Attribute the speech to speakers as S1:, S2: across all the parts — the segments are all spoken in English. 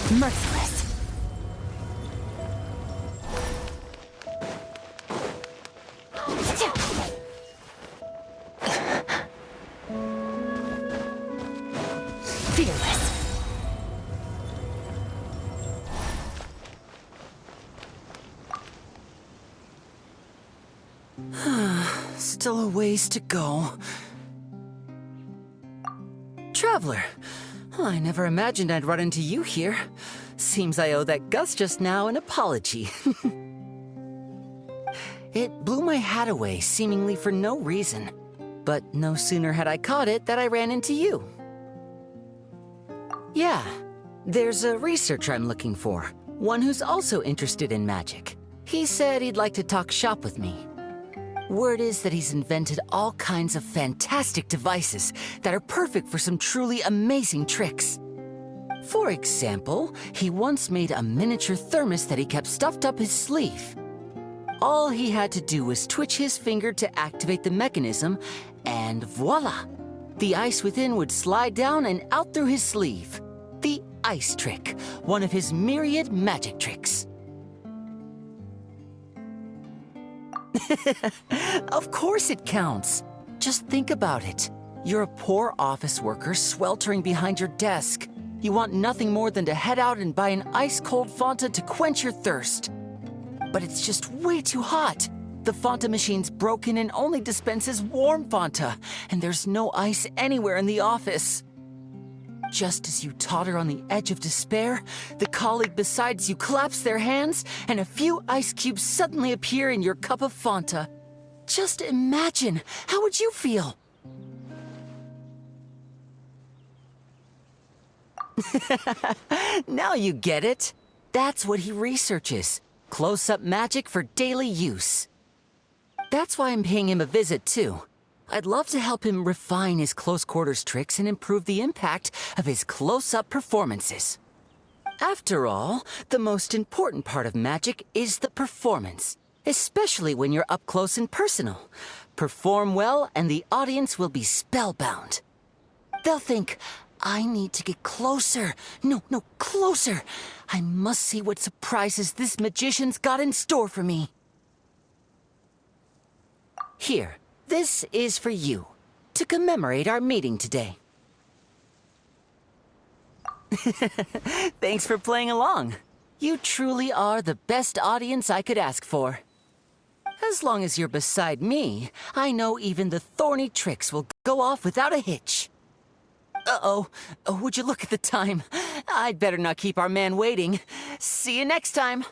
S1: Merciless. Fearless.
S2: Still a ways to go. Traveler, I never imagined I'd run into you here. Seems I owe that Gus just now an apology. It blew my hat away, seemingly for no reason. But no sooner had I caught it that I ran into you. Yeah, there's a researcher I'm looking for. One who's also interested in magic. He said he'd like to talk shop with me. Word is that he's invented all kinds of fantastic devices that are perfect for some truly amazing tricks. For example, he once made a miniature thermos that he kept stuffed up his sleeve. All he had to do was twitch his finger to activate the mechanism, and voila! The ice within would slide down and out through his sleeve. The ice trick, one of his myriad magic tricks. Of course it counts. Just think about it. You're a poor office worker sweltering behind your desk. You want nothing more than to head out and buy an ice-cold Fanta to quench your thirst. But it's just way too hot. The Fanta machine's broken and only dispenses warm Fanta, and there's no ice anywhere in the office. Just as you totter on the edge of despair, the colleague beside you claps their hands, and a few ice cubes suddenly appear in your cup of Fanta. Just imagine, how would you feel? Now you get it. That's what he researches. Close-up magic for daily use. That's why I'm paying him a visit, too. I'd love to help him refine his close-quarters tricks and improve the impact of his close-up performances. After all, the most important part of magic is the performance, especially when you're up close and personal. Perform well and the audience will be spellbound. They'll think, I need to get closer. No, closer. I must see what surprises this magician's got in store for me. Here, this is for you, to commemorate our meeting today. Thanks for playing along. You truly are the best audience I could ask for. As long as you're beside me, I know even the thorny tricks will go off without a hitch. Uh-oh. Would you look at the time? I'd better not keep our man waiting. See you next time.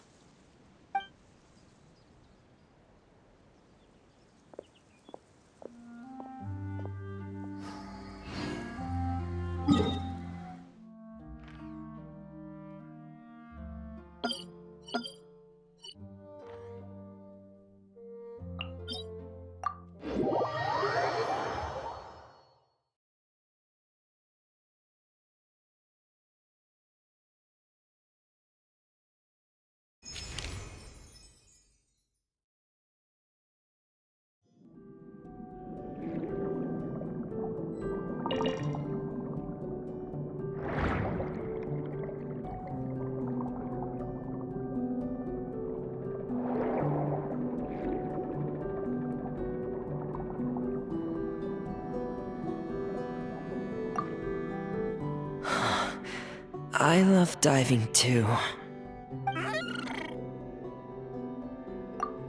S1: I love diving too.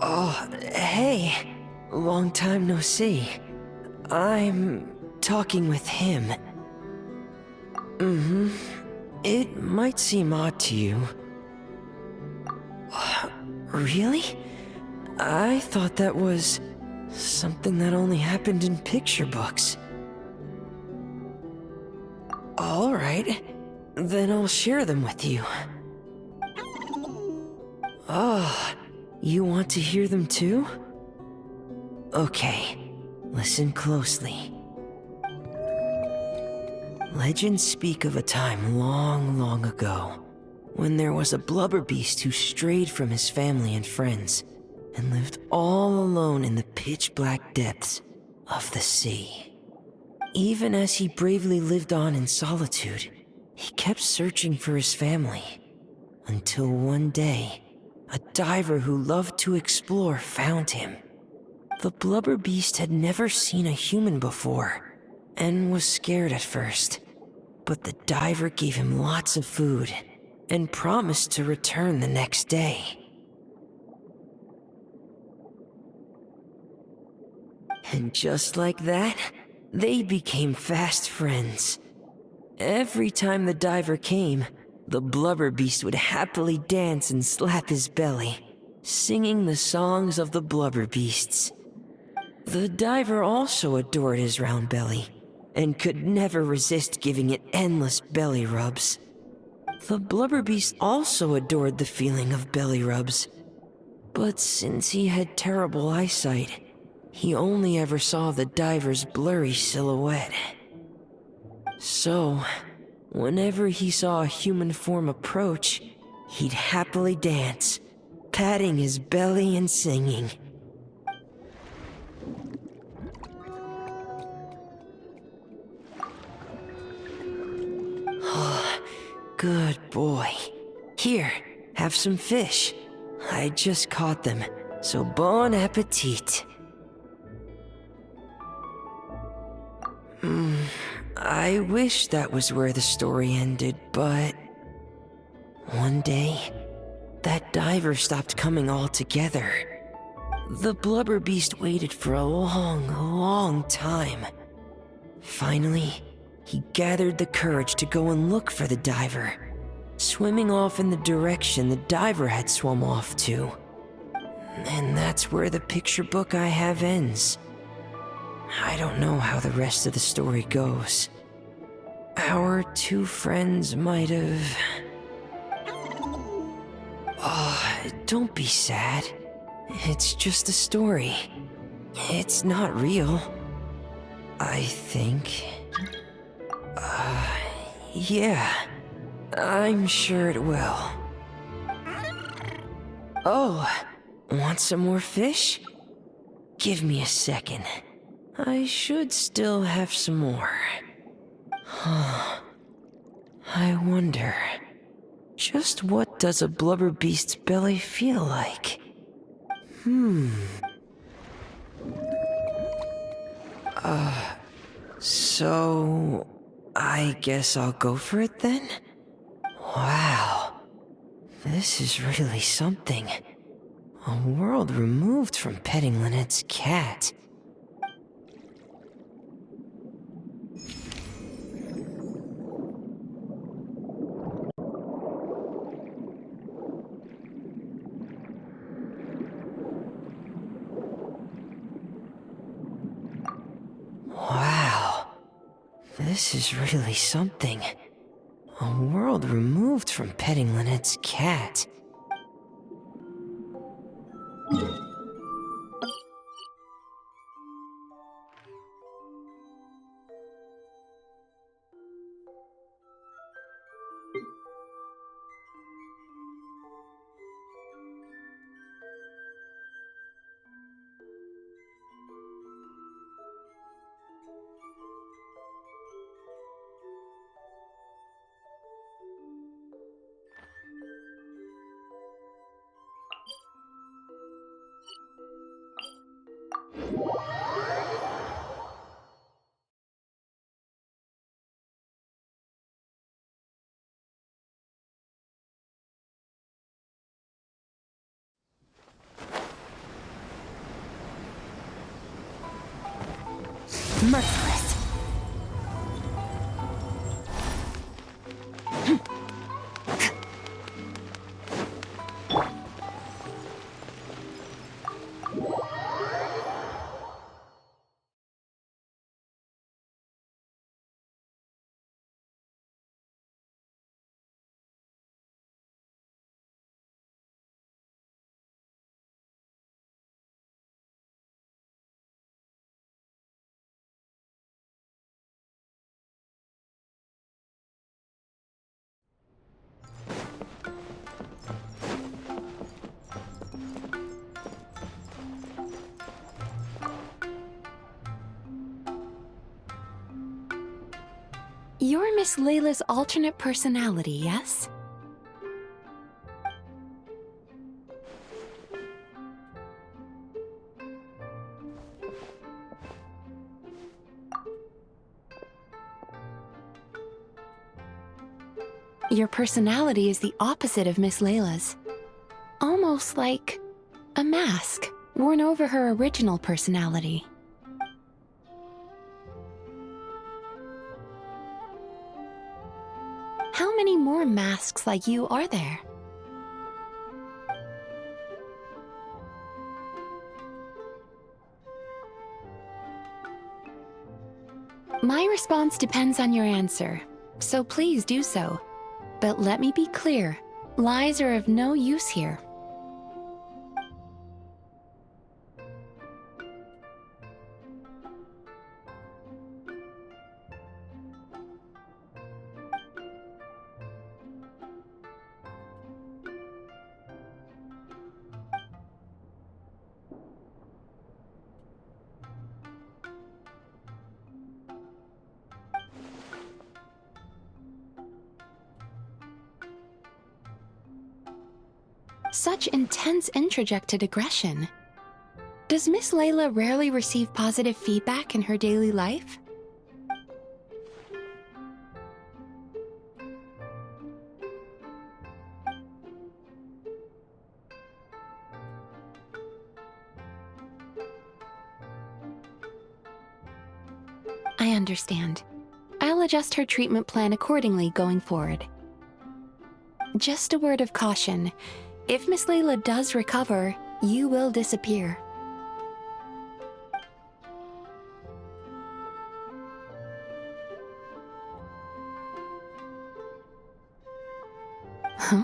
S1: Oh, hey! Long time no see. I'm talking with him. It might seem odd to you. Really? I thought that was something that only happened in picture books. All right. Then I'll share them with you. Oh, you want to hear them too? Okay, listen closely. Legends speak of a time long, long ago, when there was a blubber beast who strayed from his family and friends, and lived all alone in the pitch-black depths of the sea. Even as he bravely lived on in solitude, he kept searching for his family, until one day, a diver who loved to explore found him. The blubber beast had never seen a human before, and was scared at first. But the diver gave him lots of food, and promised to return the next day. And just like that, they became fast friends. Every time the diver came, the blubber beast would happily dance and slap his belly, singing the songs of the blubber beasts. The diver also adored his round belly, and could never resist giving it endless belly rubs. The blubber beast also adored the feeling of belly rubs, but since he had terrible eyesight, he only ever saw the diver's blurry silhouette. So, whenever he saw a human form approach, he'd happily dance, patting his belly and singing. Oh, good boy. Here, have some fish. I just caught them, so bon appetit. I wish that was where the story ended, but... one day, that diver stopped coming altogether. The blubber beast waited for a long, long time. Finally, he gathered the courage to go and look for the diver, swimming off in the direction the diver had swum off to. And that's where the picture book I have ends. I don't know how the rest of the story goes. Our two friends might have... Oh, don't be sad. It's just a story. It's not real. I think... yeah. I'm sure it will. Oh, want some more fish? Give me a second. I should still have some more. I wonder, just what does a blubber beast's belly feel like? So I guess I'll go for it then? Wow, this is really something. A world removed from petting Lynette's cat. Wow, this is really something. A world removed from petting Lynette's cat.
S3: Merciless. You're Miss Layla's alternate personality, yes? Your personality is the opposite of Miss Layla's. Almost like a mask worn over her original personality. How many more masks like you are there? My response depends on your answer, so please do so. But let me be clear, lies are of no use here. Such intense introjected aggression. Does Miss Layla rarely receive positive feedback in her daily life? I understand. I'll adjust her treatment plan accordingly going forward. Just a word of caution. If Miss Layla does recover, you will disappear. Huh?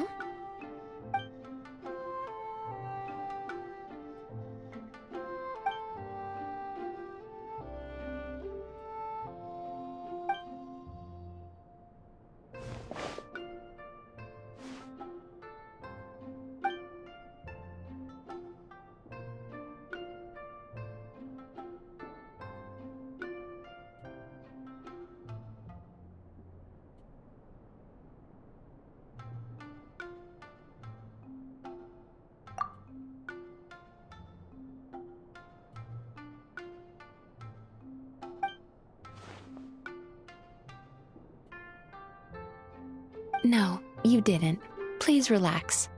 S3: No, you didn't. Please relax.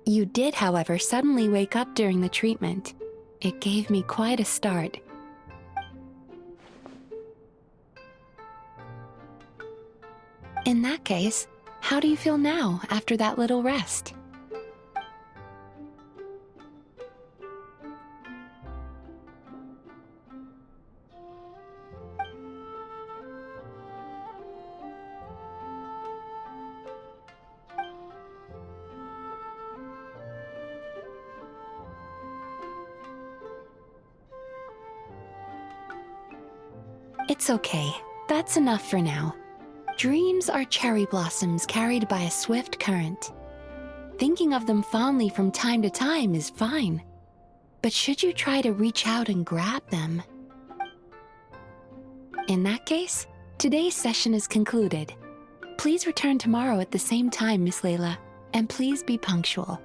S3: You did, however, suddenly wake up during the treatment. It gave me quite a start. In that case, how do you feel now after that little rest? It's okay. That's enough for now. Dreams are cherry blossoms carried by a swift current. Thinking of them fondly from time to time is fine. But should you try to reach out and grab them? In that case, today's session is concluded. Please return tomorrow at the same time, Miss Layla, and please be punctual.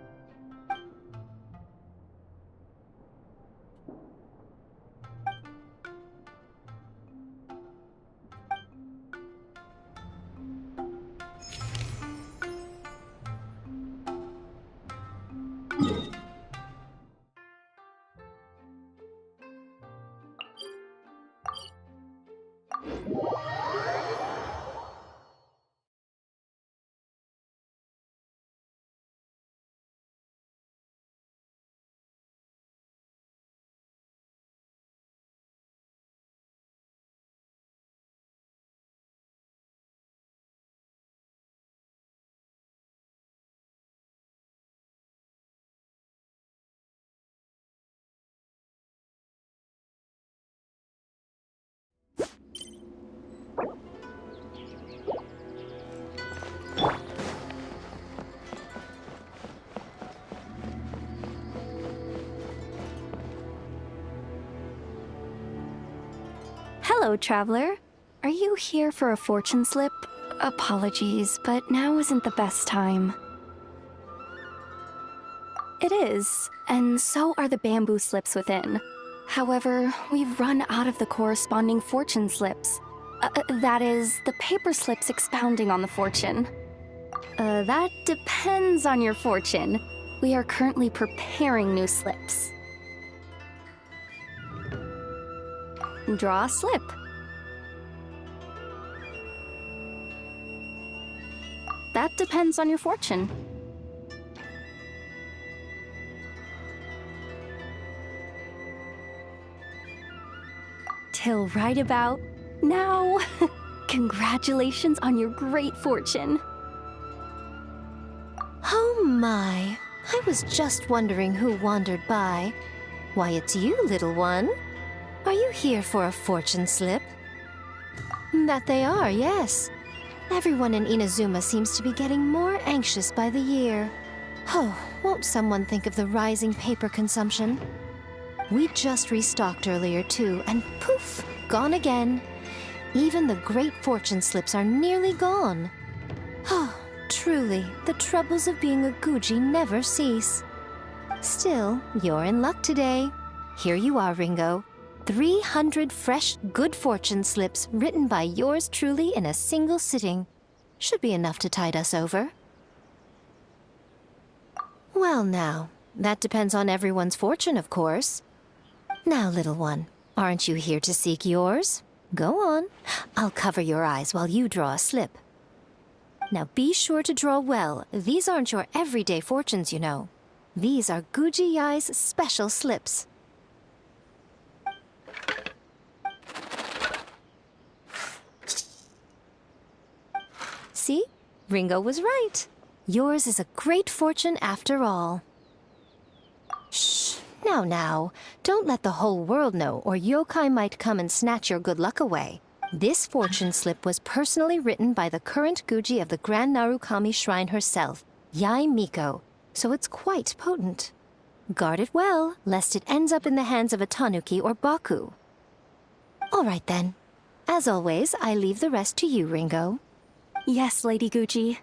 S4: Hello, traveler. Are you here for a fortune slip? Apologies, but now isn't the best time. It is, and so are the bamboo slips within. However, we've run out of the corresponding fortune slips. That is, the paper slips expounding on the fortune. That depends on your fortune. We are currently preparing new slips. Draw a slip. That depends on your fortune. Till right about now. Congratulations on your great fortune.
S5: Oh my, I was just wondering who wandered by. Why, it's you, little one. Are you here for a fortune slip? That they are, yes. Everyone in Inazuma seems to be getting more anxious by the year. Oh, won't someone think of the rising paper consumption? We just restocked earlier too, and poof, gone again. Even the great fortune slips are nearly gone. Oh, truly, the troubles of being a Guji never cease. Still, you're in luck today. Here you are, Ringo. 300 fresh, good fortune slips written by yours truly in a single sitting. Should be enough to tide us over. Well now, that depends on everyone's fortune, of course. Now, little one, aren't you here to seek yours? Go on. I'll cover your eyes while you draw a slip. Now be sure to draw well. These aren't your everyday fortunes, you know. These are Guji Yai's special slips. See? Ringo was right. Yours is a great fortune after all. Shh. Now. Don't let the whole world know, or yokai might come and snatch your good luck away. This fortune slip was personally written by the current Guji of the Grand Narukami Shrine herself, Yai Miko, so it's quite potent. Guard it well, lest it ends up in the hands of a tanuki or baku. All right then. As always, I leave the rest to you, Ringo.
S4: Yes, Lady Guji.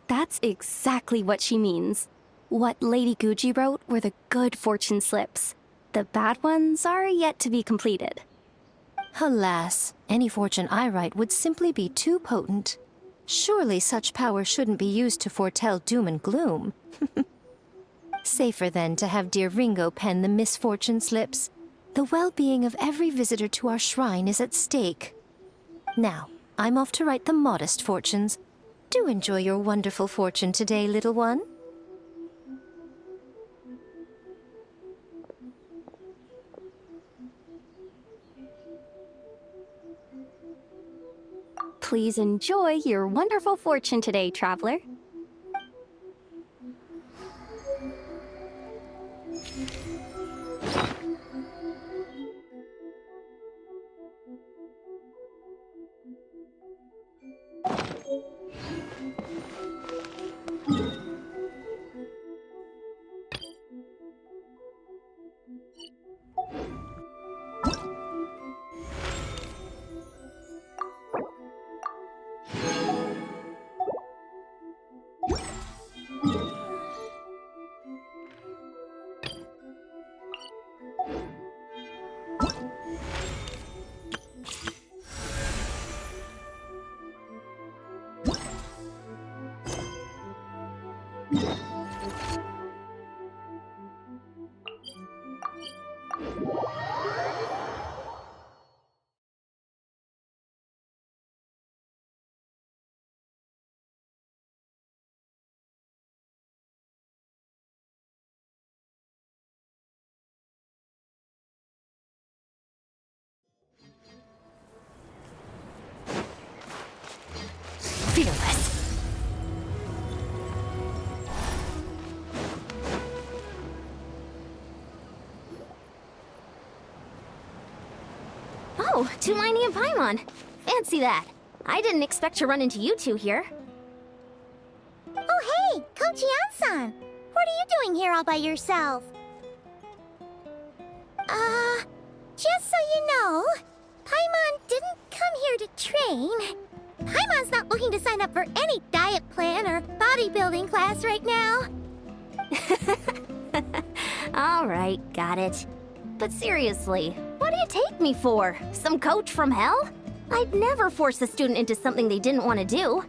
S4: That's exactly what she means. What Lady Guji wrote were the good fortune slips. The bad ones are yet to be completed.
S5: Alas, any fortune I write would simply be too potent. Surely such power shouldn't be used to foretell doom and gloom. Safer then to have dear Ringo pen the misfortune slips. The well-being of every visitor to our shrine is at stake. Now, I'm off to write the modest fortunes. Do enjoy your wonderful fortune today, little one.
S4: Please enjoy your wonderful fortune today, traveler.
S5: Fearless.
S6: Oh, Tulani and Paimon. Fancy that. I didn't expect to run into you two here.
S7: Oh hey, Coach Yan-san! What are you doing here all by yourself? Just so you know, Paimon didn't come here to train. Paimon's not looking to sign up for any diet plan or bodybuilding class right now.
S6: Alright, got it. But seriously, what do you take me for? Some coach from hell? I'd never force a student into something they didn't want to do.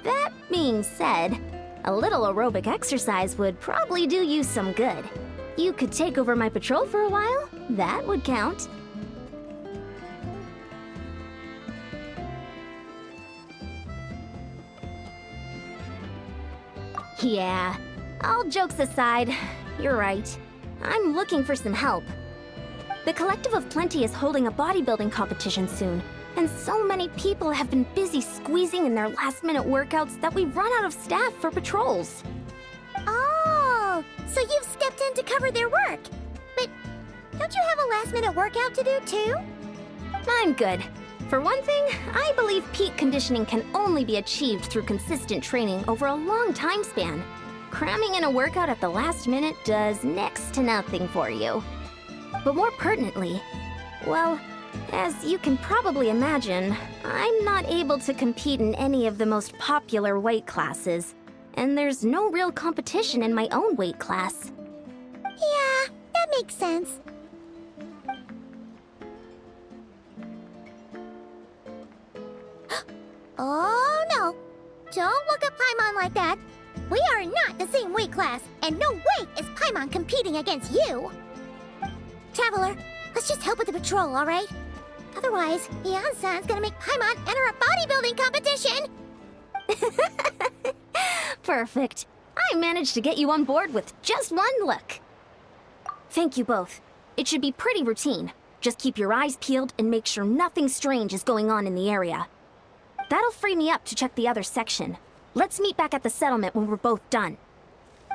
S6: That being said, a little aerobic exercise would probably do you some good. You could take over my patrol for a while. That would count. Yeah, all jokes aside, you're right. I'm looking for some help. The Collective of Plenty is holding a bodybuilding competition soon, and so many people have been busy squeezing in their last-minute workouts that we've run out of staff for patrols.
S7: Oh, so you've stepped in to cover their work. But don't you have a last-minute workout to do too?
S6: I'm good. For one thing, I believe peak conditioning can only be achieved through consistent training over a long time span. Cramming in a workout at the last minute does next to nothing for you. But more pertinently, well, as you can probably imagine, I'm not able to compete in any of the most popular weight classes, and there's no real competition in my own weight class.
S7: Yeah, that makes sense. Oh no! Don't look at Paimon like that. We are not the same weight class, and no way is Paimon competing against you. Traveler, let's just help with the patrol, all right? Otherwise, Yan-san's gonna make Paimon enter a bodybuilding competition.
S6: Perfect. I managed to get you on board with just one look. Thank you both. It should be pretty routine. Just keep your eyes peeled and make sure nothing strange is going on in the area. That'll free me up to check the other section. Let's meet back at the settlement when we're both done.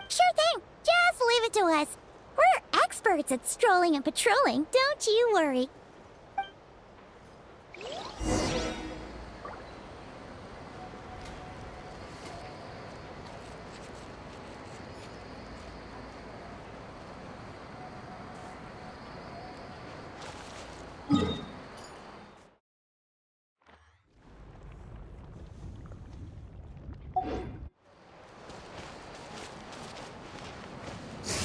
S7: Sure thing. Just leave it to us. We're experts at strolling and patrolling, don't you worry.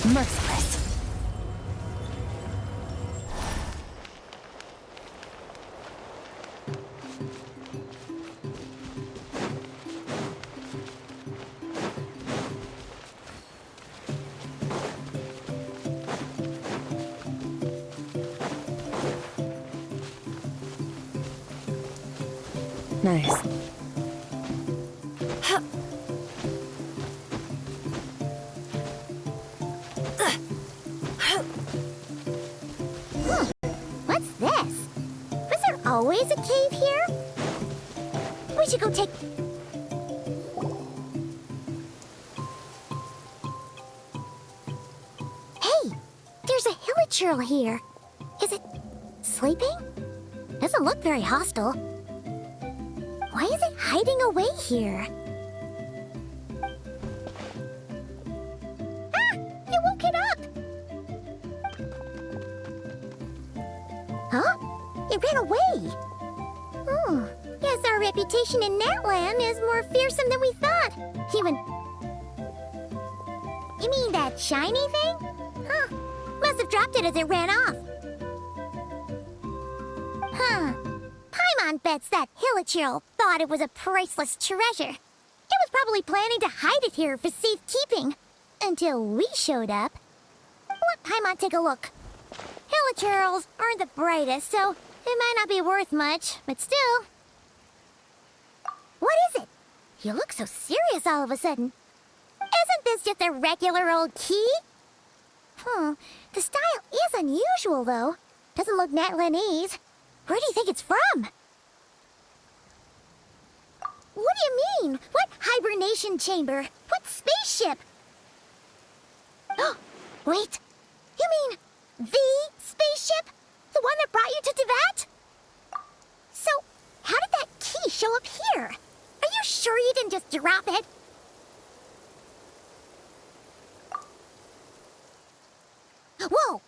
S5: Merciless.
S3: Nice.
S7: What's this? Was there always a cave here? We should go take... Hey! There's a hilichurl here. Is it sleeping? Doesn't look very hostile. Why is it hiding away here? Ah! You woke it up! Huh? It ran away. Oh, guess our reputation in Natland is more fearsome than we thought. Even... You mean that shiny thing? Huh. Must have dropped it as it ran off. Huh. Paimon bets that hilichurl thought it was a priceless treasure. It was probably planning to hide it here for safekeeping. Until we showed up. Let Paimon take a look. Hilichurls aren't the brightest, so it might not be worth much, but still. What is it? You look so serious all of a sudden. Isn't this just a regular old key? The style is unusual, though. Doesn't look Natlanese. Where do you think it's from? What do you mean? What hibernation chamber? What spaceship? Oh, wait. You mean the spaceship? The one that brought you to Teyvat? So, how did that key show up here? Are you sure you didn't just drop it? Whoa!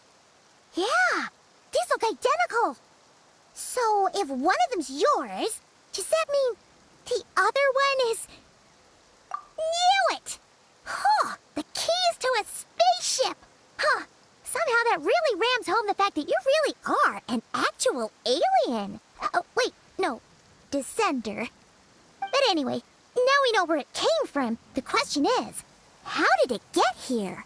S7: Yeah! These look identical! So, if one of them's yours, does that mean the other one is... Knew it! Huh! The keys to a spaceship! Huh! Somehow that really rams home the fact that you really are an actual alien. Oh, wait, no. Descender. But anyway, now we know where it came from. The question is, how did it get here?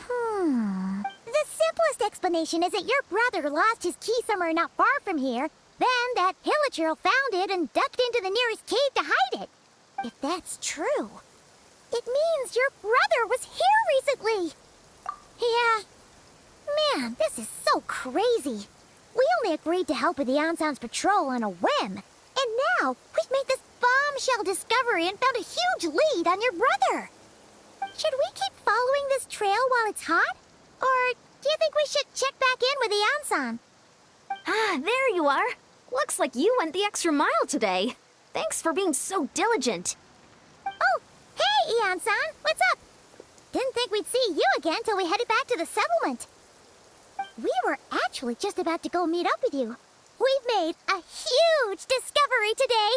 S7: The simplest explanation is that your brother lost his key somewhere not far from here. Then that hilichurl found it and ducked into the nearest cave to hide it. If that's true, it means your brother was here recently. Yeah. Man, this is so crazy. We only agreed to help with the Ansan's patrol on a whim. And now we've made this bombshell discovery and found a huge lead on your brother. Should we keep following this trail while it's hot? Or do you think we should check back in with the Ansan?
S6: Ah, there you are. Looks like you went the extra mile today. Thanks for being so diligent.
S7: Oh, hey, Ian-san, what's up? Didn't think we'd see you again till we headed back to the settlement. We were actually just about to go meet up with you. We've made a huge discovery today.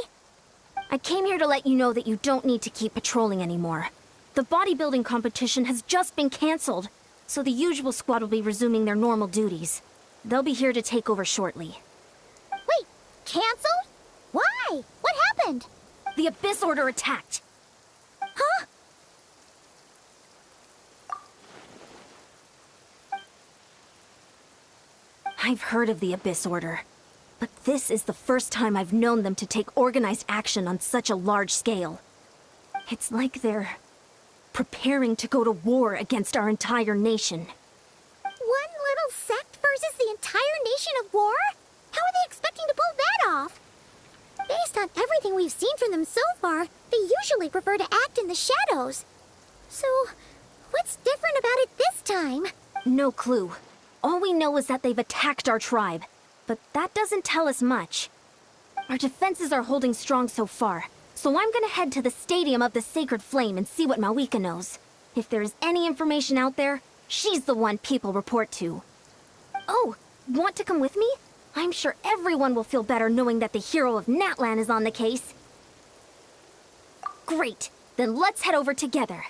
S6: I came here to let you know that you don't need to keep patrolling anymore. The bodybuilding competition has just been canceled, so the usual squad will be resuming their normal duties. They'll be here to take over shortly.
S7: Wait, canceled? Why? What happened?
S6: The Abyss Order attacked.
S7: Huh?
S6: I've heard of the Abyss Order, but this is the first time I've known them to take organized action on such a large scale. It's like they're preparing to go to war against our entire nation.
S7: One little sect versus the entire nation of war? How are they expecting to pull that off? Based on everything we've seen from them so far, they usually prefer to act in the shadows. So, what's different about it this time?
S6: No clue. All we know is that they've attacked our tribe, but that doesn't tell us much. Our defenses are holding strong so far, so I'm gonna head to the Stadium of the Sacred Flame and see what Mawika knows. If there's any information out there, she's the one people report to. Oh, want to come with me? I'm sure everyone will feel better knowing that the hero of Natlan is on the case. Great, then let's head over together.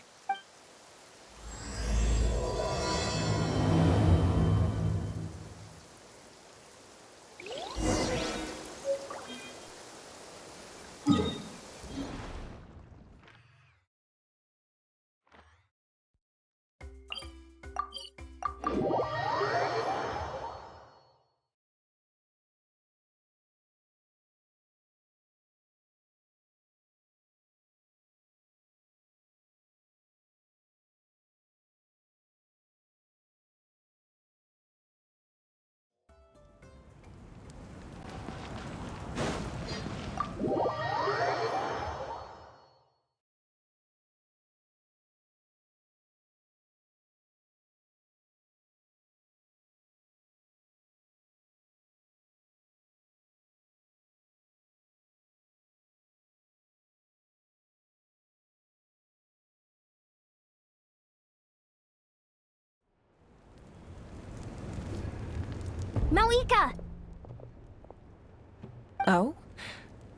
S6: Malika!
S8: Oh?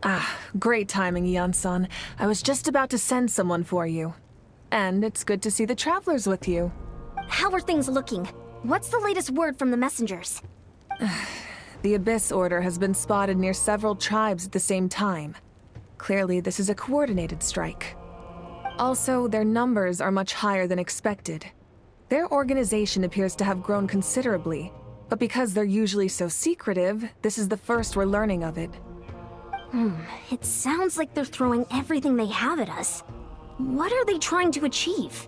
S8: Ah, great timing, Eon-san. I was just about to send someone for you. And it's good to see the travelers with you.
S6: How are things looking? What's the latest word from the messengers?
S8: The Abyss Order has been spotted near several tribes at the same time. Clearly, this is a coordinated strike. Also, their numbers are much higher than expected. Their organization appears to have grown considerably, but because they're usually so secretive, this is the first we're learning of it.
S6: It sounds like they're throwing everything they have at us. What are they trying to achieve?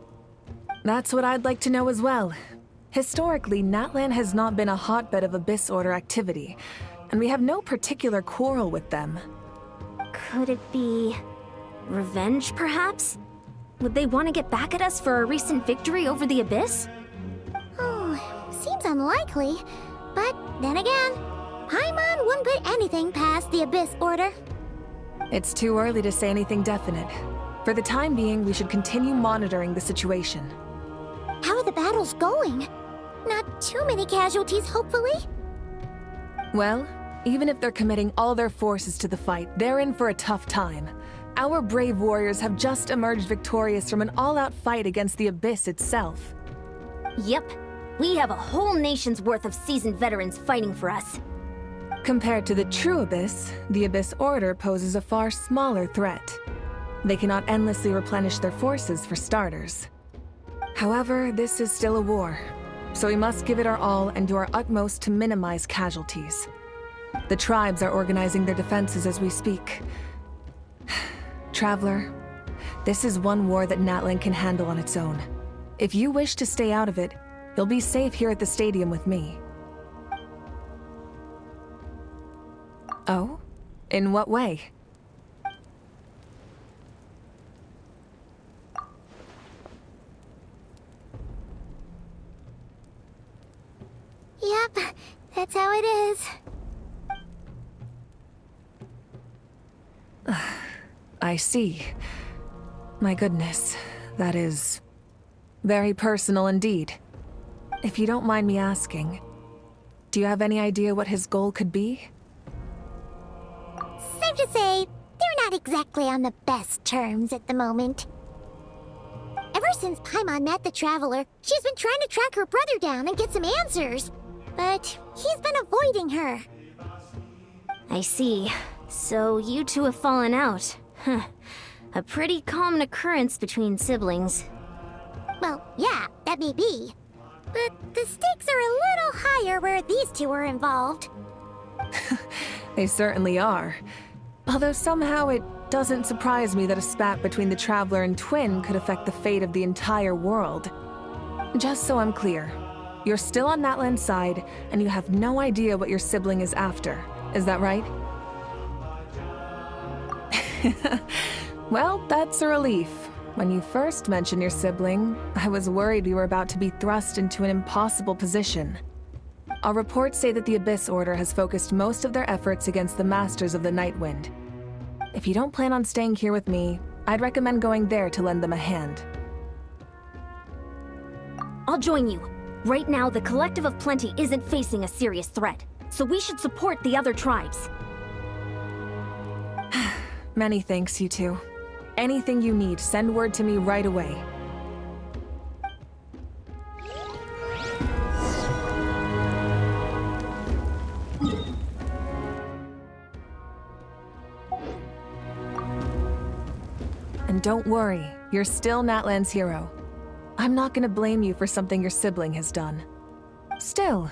S8: That's what I'd like to know as well. Historically, Natlan has not been a hotbed of Abyss Order activity, and we have no particular quarrel with them.
S6: Could it be revenge, perhaps? Would they want to get back at us for a recent victory over the Abyss?
S7: Oh, seems unlikely. But then again, Paimon wouldn't put anything past the Abyss Order.
S8: It's too early to say anything definite. For the time being, we should continue monitoring the situation.
S7: How are the battles going? Not too many casualties, hopefully?
S8: Well, even if they're committing all their forces to the fight, they're in for a tough time. Our brave warriors have just emerged victorious from an all-out fight against the Abyss itself.
S6: Yep. We have a whole nation's worth of seasoned veterans fighting for us.
S8: Compared to the true Abyss, the Abyss Order poses a far smaller threat. They cannot endlessly replenish their forces for starters. However, this is still a war, so we must give it our all and do our utmost to minimize casualties. The tribes are organizing their defenses as we speak. Traveler, this is one war that Natlan can handle on its own. If you wish to stay out of it, you'll be safe here at the stadium with me. Oh? In what way?
S7: Yep, that's how it is.
S8: I see. My goodness, that is very personal indeed. If you don't mind me asking, do you have any idea what his goal could be?
S7: Safe to say, they're not exactly on the best terms at the moment. Ever since Paimon met the Traveler, she's been trying to track her brother down and get some answers. But he's been avoiding her.
S6: I see. So you two have fallen out. Huh. A pretty common occurrence between siblings.
S7: Well, yeah, that may be. But the stakes are a little higher where these two are involved.
S8: They certainly are. Although somehow it doesn't surprise me that a spat between the Traveler and Twin could affect the fate of the entire world. Just so I'm clear, you're still on Natlan's side, and you have no idea what your sibling is after. Is that right? Well, that's a relief. When you first mentioned your sibling, I was worried we were about to be thrust into an impossible position. Our reports say that the Abyss Order has focused most of their efforts against the Masters of the Nightwind. If you don't plan on staying here with me, I'd recommend going there to lend them a hand.
S6: I'll join you. Right now, the Collective of Plenty isn't facing a serious threat, so we should support the other tribes.
S8: Many thanks, you two. Anything you need, send word to me right away. And don't worry, you're still Natlan's hero. I'm not gonna blame you for something your sibling has done. Still,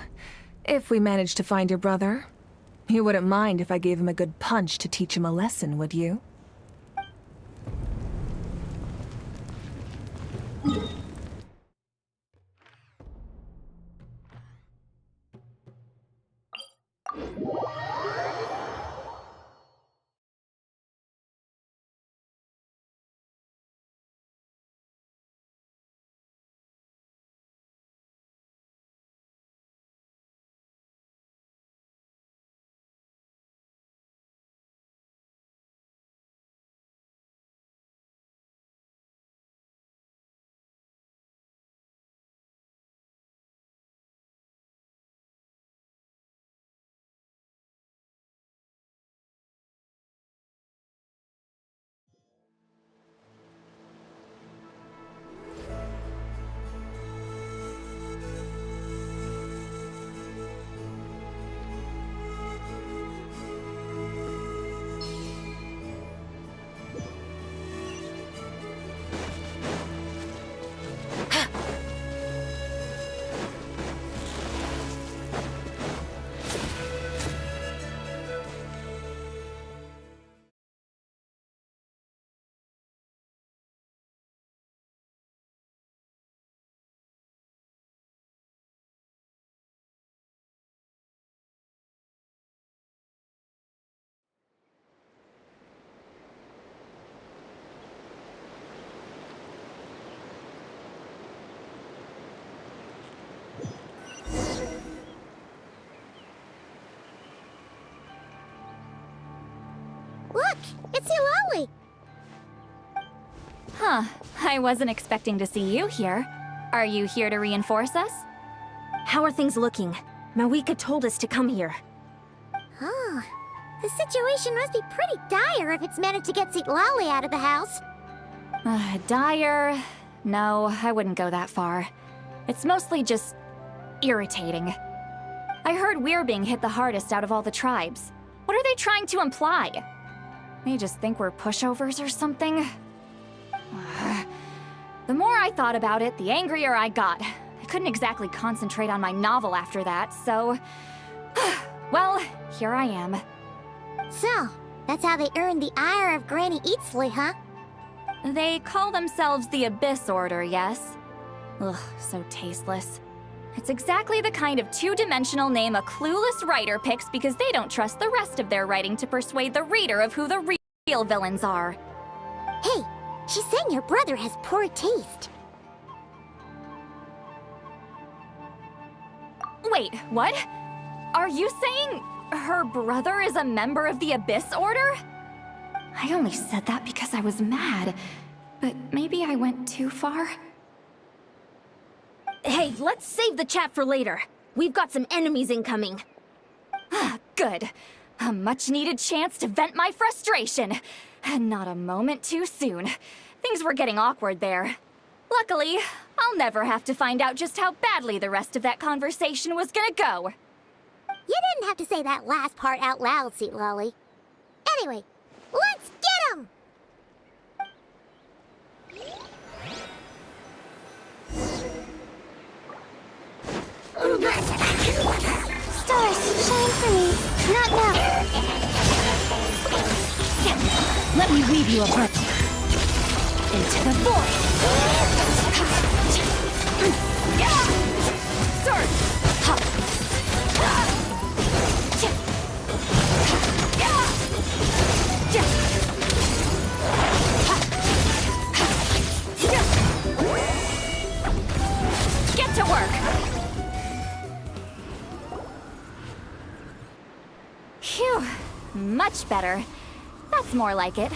S8: if we manage to find your brother, you wouldn't mind if I gave him a good punch to teach him a lesson, would you?
S9: Huh, I wasn't expecting to see you here. Are you here to reinforce us?
S6: How are things looking? Mawika told us to come here.
S7: Oh, the situation must be pretty dire if it's managed to get Lolly out of the house.
S9: Dire? No, I wouldn't go that far. It's mostly just irritating. I heard we're being hit the hardest out of all the tribes. What are they trying to imply? They just think we're pushovers or something? The more I thought about it, the angrier I got. I couldn't exactly concentrate on my novel after that, so... well, here I am.
S7: So, that's how they earned the ire of Granny Eatsley, huh?
S9: They call themselves the Abyss Order, yes? Ugh, so tasteless. It's exactly the kind of two-dimensional name a clueless writer picks because they don't trust the rest of their writing to persuade the reader of who the real villains are.
S7: Hey, she's saying your brother has poor taste.
S9: Wait, what? Are you saying her brother is a member of the Abyss Order? I only said that because I was mad, but maybe I went too far.
S6: Hey, let's save the chat for later. We've got some enemies incoming.
S9: Good. A much-needed chance to vent my frustration. And not a moment too soon. Things were getting awkward there. Luckily, I'll never have to find out just how badly the rest of that conversation was gonna go.
S7: You didn't have to say that last part out loud, Lolly. Anyway, let's get 'em!
S5: Stars, shine for me. Not now.
S9: Let me weave you a birth into the void. Sword. Get to work. Phew, much better. That's more like it.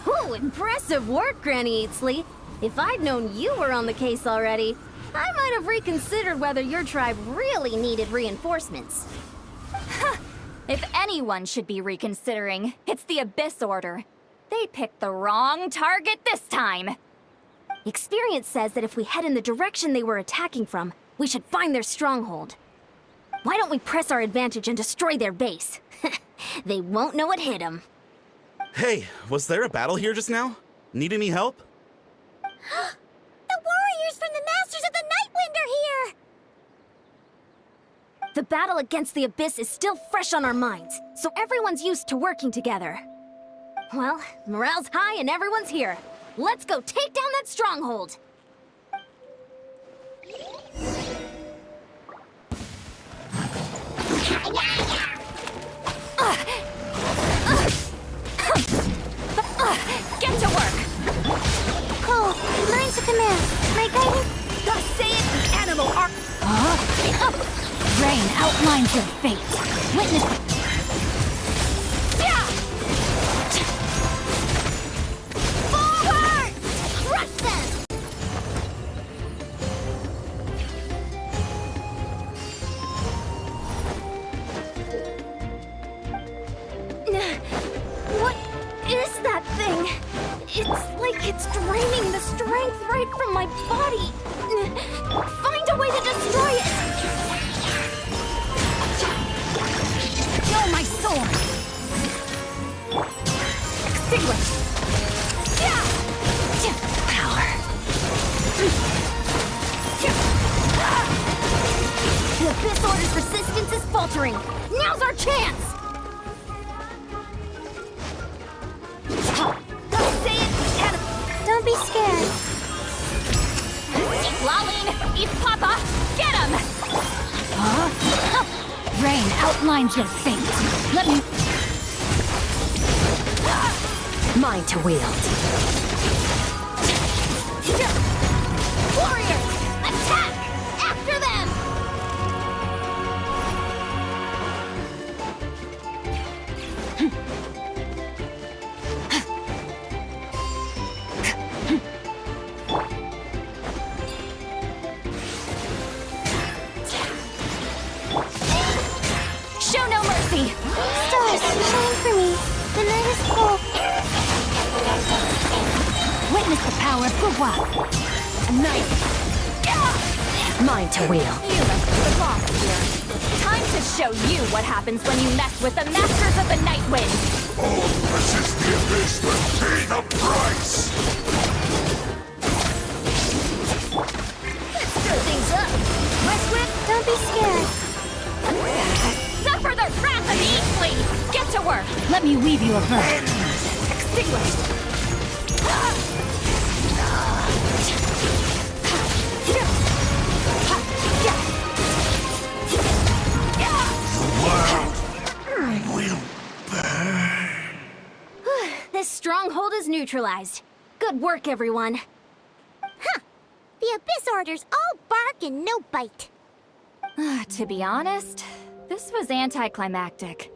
S6: Ooh, impressive work, Granny Eatsley. If I'd known you were on the case already, I might have reconsidered whether your tribe really needed reinforcements.
S9: If anyone should be reconsidering, it's the Abyss Order. They picked the wrong target this time.
S6: Experience says that if we head in the direction they were attacking from, we should find their stronghold. Why don't we press our advantage and destroy their base? They won't know what hit them.
S10: Hey, was there a battle here just now? Need any help?
S7: The warriors from the Masters of the Nightwind are here!
S6: The battle against the Abyss is still fresh on our minds, so everyone's used to working together. Well, morale's high and everyone's here. Let's go take down that stronghold!
S9: Get to work!
S7: Cole, learn to command. My guidance...
S6: Thus saith the animal arc...
S9: Rain outlines your fate. Witness it.
S7: Forward! Crush them!
S6: What is that thing? It's like it's draining the strength right from my body. Find a way to destroy it!
S9: Kill my sword! Extinguish! Power!
S6: The Abyss Order's resistance is faltering. Now's our chance!
S7: Don't be scared.
S9: Lalin! Eat Papa! Get him! Rain outlines your fate. Let me...
S2: Mine to wield.
S6: Warriors! Attack! After them!
S5: Witness the power of Gua. Nice. Mine to wheel.
S9: You must be the boss here. Time to show you what happens when you mess with the Masters of the Night Wind.
S11: All who resist the abyss must pay the price!
S6: Let's stir things up.
S5: West Whip, don't be scared.
S9: Suffer the wrath of Easley! Get to work!
S5: Let me weave you a verse.
S9: Extinguished!
S11: Will burn.
S6: This stronghold is neutralized. Good work, everyone. Huh. The Abyss Order's all bark and no bite.
S9: To be honest, this was anticlimactic.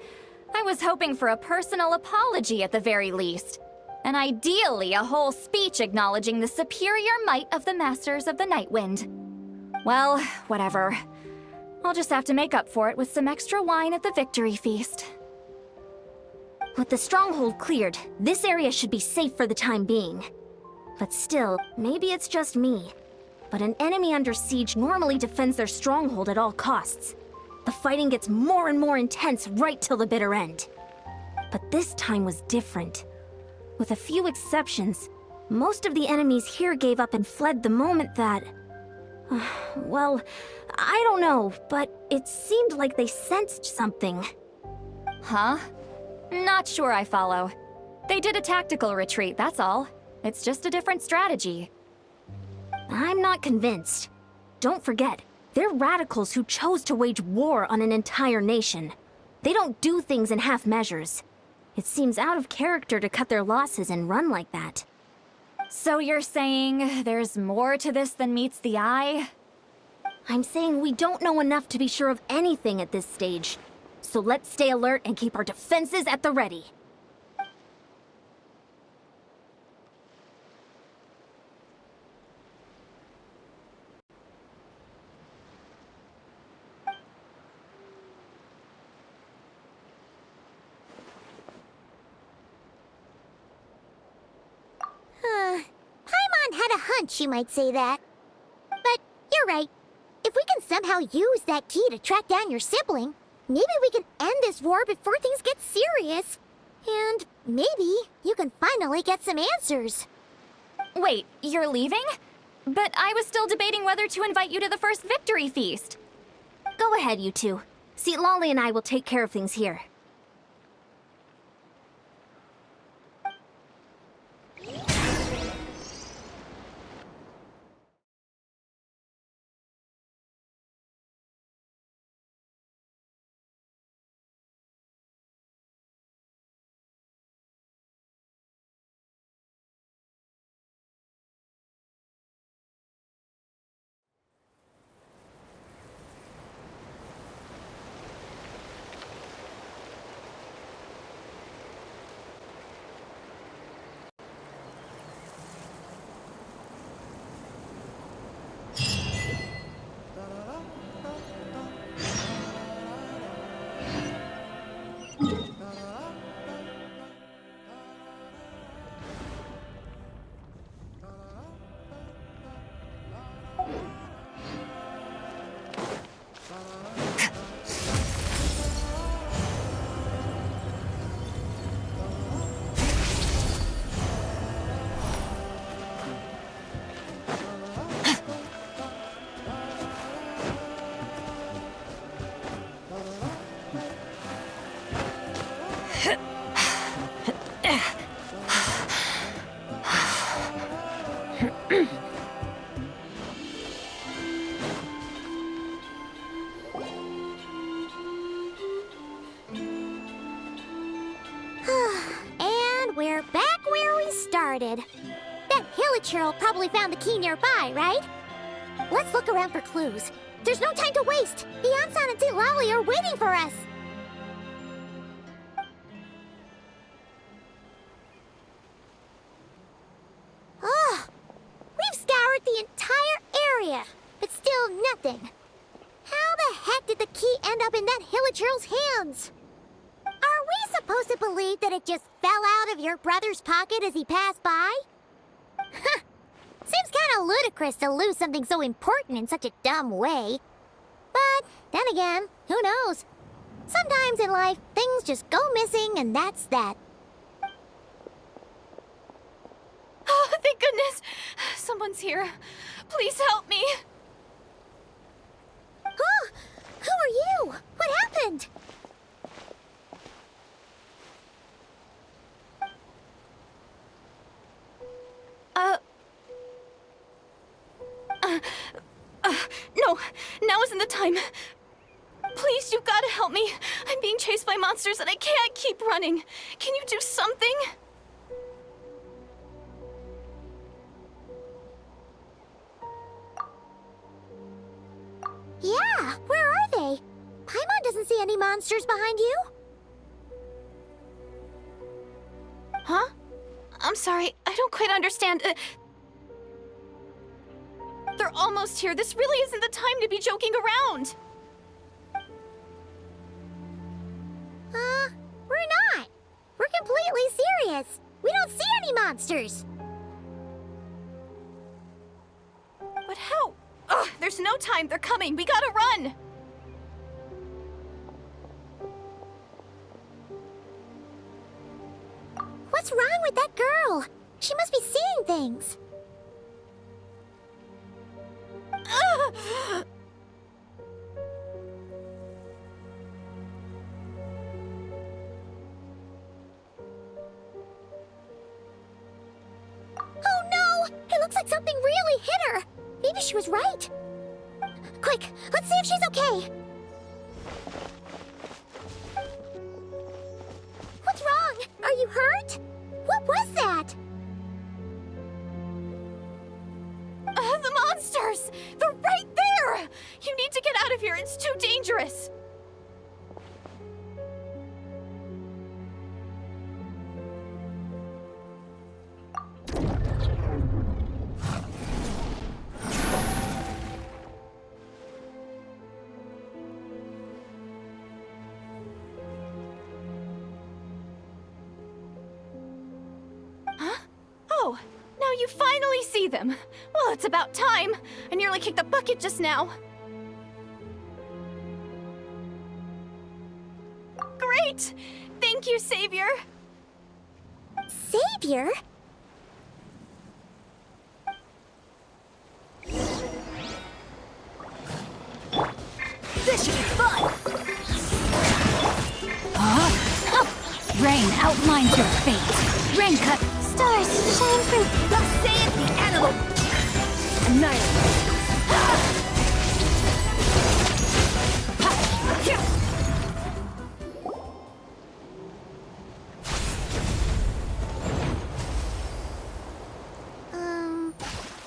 S9: I was hoping for a personal apology at the very least. And ideally, a whole speech acknowledging the superior might of the Masters of the Night Wind. Well, whatever. I'll just have to make up for it with some extra wine at the victory feast.
S6: With the stronghold cleared, this area should be safe for the time being. But still, maybe it's just me. But an enemy under siege normally defends their stronghold at all costs. The fighting gets more and more intense right till the bitter end. But this time was different. With a few exceptions, most of the enemies here gave up and fled the moment that... well, I don't know, but it seemed like they sensed something.
S9: Huh? Not sure I follow. They did a tactical retreat, that's all. It's just a different strategy.
S6: I'm not convinced. Don't forget, they're radicals who chose to wage war on an entire nation. They don't do things in half measures. It seems out of character to cut their losses and run like that.
S9: So you're saying there's more to this than meets the eye?
S6: I'm saying we don't know enough to be sure of anything at this stage. So let's stay alert and keep our defenses at the ready.
S7: Paimon had a hunch you might say that. But you're right. If we can somehow use that key to track down your sibling, maybe we can end this war before things get serious. And maybe you can finally get some answers.
S9: Wait, you're leaving? But I was still debating whether to invite you to the first victory feast.
S6: Go ahead, you two. See, Lolly and I will take care of things here.
S7: And we're back where we started. That Hilichurl probably found the key nearby, right? Let's look around for clues. There's no time to waste. Beyonsan and St. Lolly are waiting for us. Oh, we've scoured the entire area, but still nothing. How the heck did the key end up in that Hilichurl's hands? Are we supposed to believe that it just fell out of your brother's pocket as he passed by? Seems kinda ludicrous to lose something so important in such a dumb way. But then again, who knows? Sometimes in life, things just go missing and that's that.
S9: Oh, thank goodness! Someone's here. Please help me!
S7: Oh, who are you? What happened?
S9: No, now isn't the time. Please, you've got to help me. I'm being chased by monsters and I can't keep running. Can you do something?
S7: Yeah, where are they? Paimon doesn't see any monsters behind you.
S9: Huh? I'm sorry, I don't quite understand. They're almost here. This really isn't the time to be joking around.
S7: We're not. We're completely serious. We don't see any monsters.
S9: But how? Ugh, there's no time. They're coming. We gotta run.
S7: What's wrong with that girl? She must be seeing things. Oh no! It looks like something really hit her. Maybe she was right. Quick, let's see if she's okay. What's wrong? Are you hurt? What was that?
S9: The monsters! They're right there! You need to get out of here. It's too dangerous. Huh? Oh, now you finally see them. Well, it's about time. I nearly kicked the bucket just now. Great! Thank you, Savior.
S7: Savior?
S9: This should be fun!
S12: Rain outlines your fate. Rain cut.
S7: Stars, shine through.
S9: Thus saith the animal! Annihilate!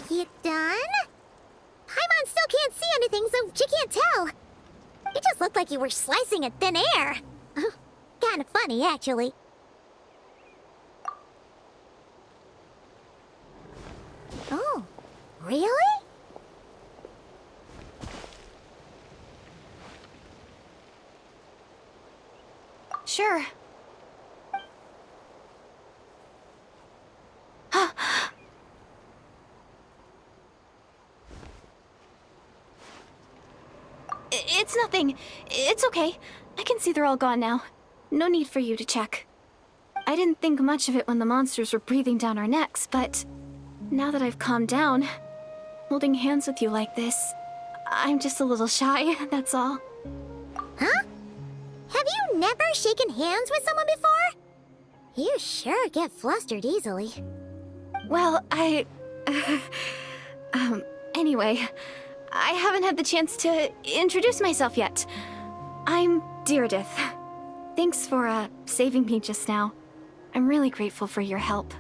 S7: You done? Paimon still can't see anything, so she can't tell. It just looked like you were slicing at thin air. Kinda funny, actually. Oh, really?
S9: Sure. It's nothing. It's okay. I can see they're all gone now. No need for you to check. I didn't think much of it when the monsters were breathing down our necks, but now that I've calmed down, holding hands with you like this, I'm just a little shy, that's all.
S7: Huh? Have you never shaken hands with someone before? You sure get flustered easily.
S9: Well, anyway, I haven't had the chance to introduce myself yet. I'm Deirdith. Thanks for, saving me just now. I'm really grateful for your help.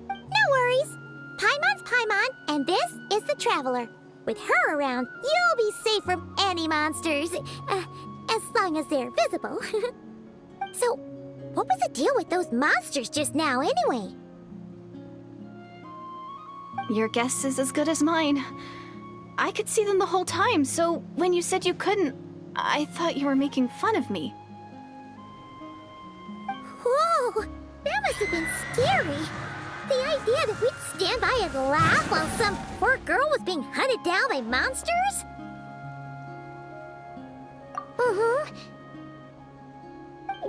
S7: No worries. Paimon's Paimon, and this is the Traveler. With her around, you'll be safe from any monsters. As long as they're visible. So, what was the deal with those monsters just now, anyway?
S9: Your guess is as good as mine. I could see them the whole time, so when you said you couldn't, I thought you were making fun of me.
S7: Whoa! That must have been scary. The idea that we'd stand by and laugh while some poor girl was being hunted down by monsters?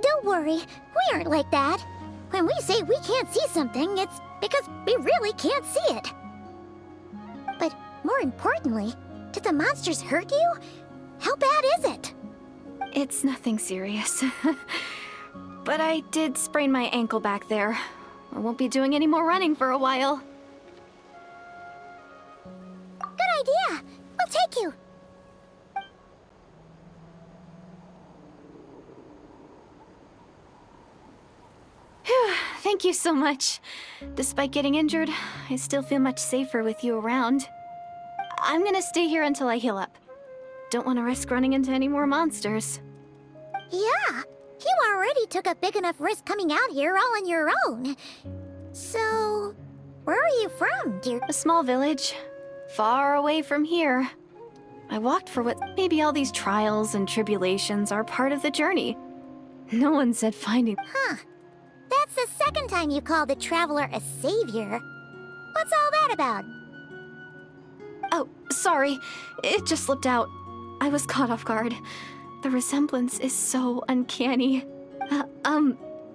S7: Don't worry, we aren't like that. When we say we can't see something, it's because we really can't see it. But more importantly, did the monsters hurt you? How bad is it?
S9: It's nothing serious. But I did sprain my ankle back there. I won't be doing any more running for a while.
S7: Good idea! We'll take you!
S9: Phew, thank you so much. Despite getting injured, I still feel much safer with you around. I'm gonna stay here until I heal up. Don't want to risk running into any more monsters.
S7: Yeah, you already took a big enough risk coming out here all on your own. So, where are you from, dear?
S9: A small village, far away from here. I walked for what maybe all these trials and tribulations are part of the journey. No one said finding...
S7: Huh. That's the second time you called the traveler a savior. What's all that about?
S9: Oh, sorry. It just slipped out. I was caught off guard. The resemblance is so uncanny.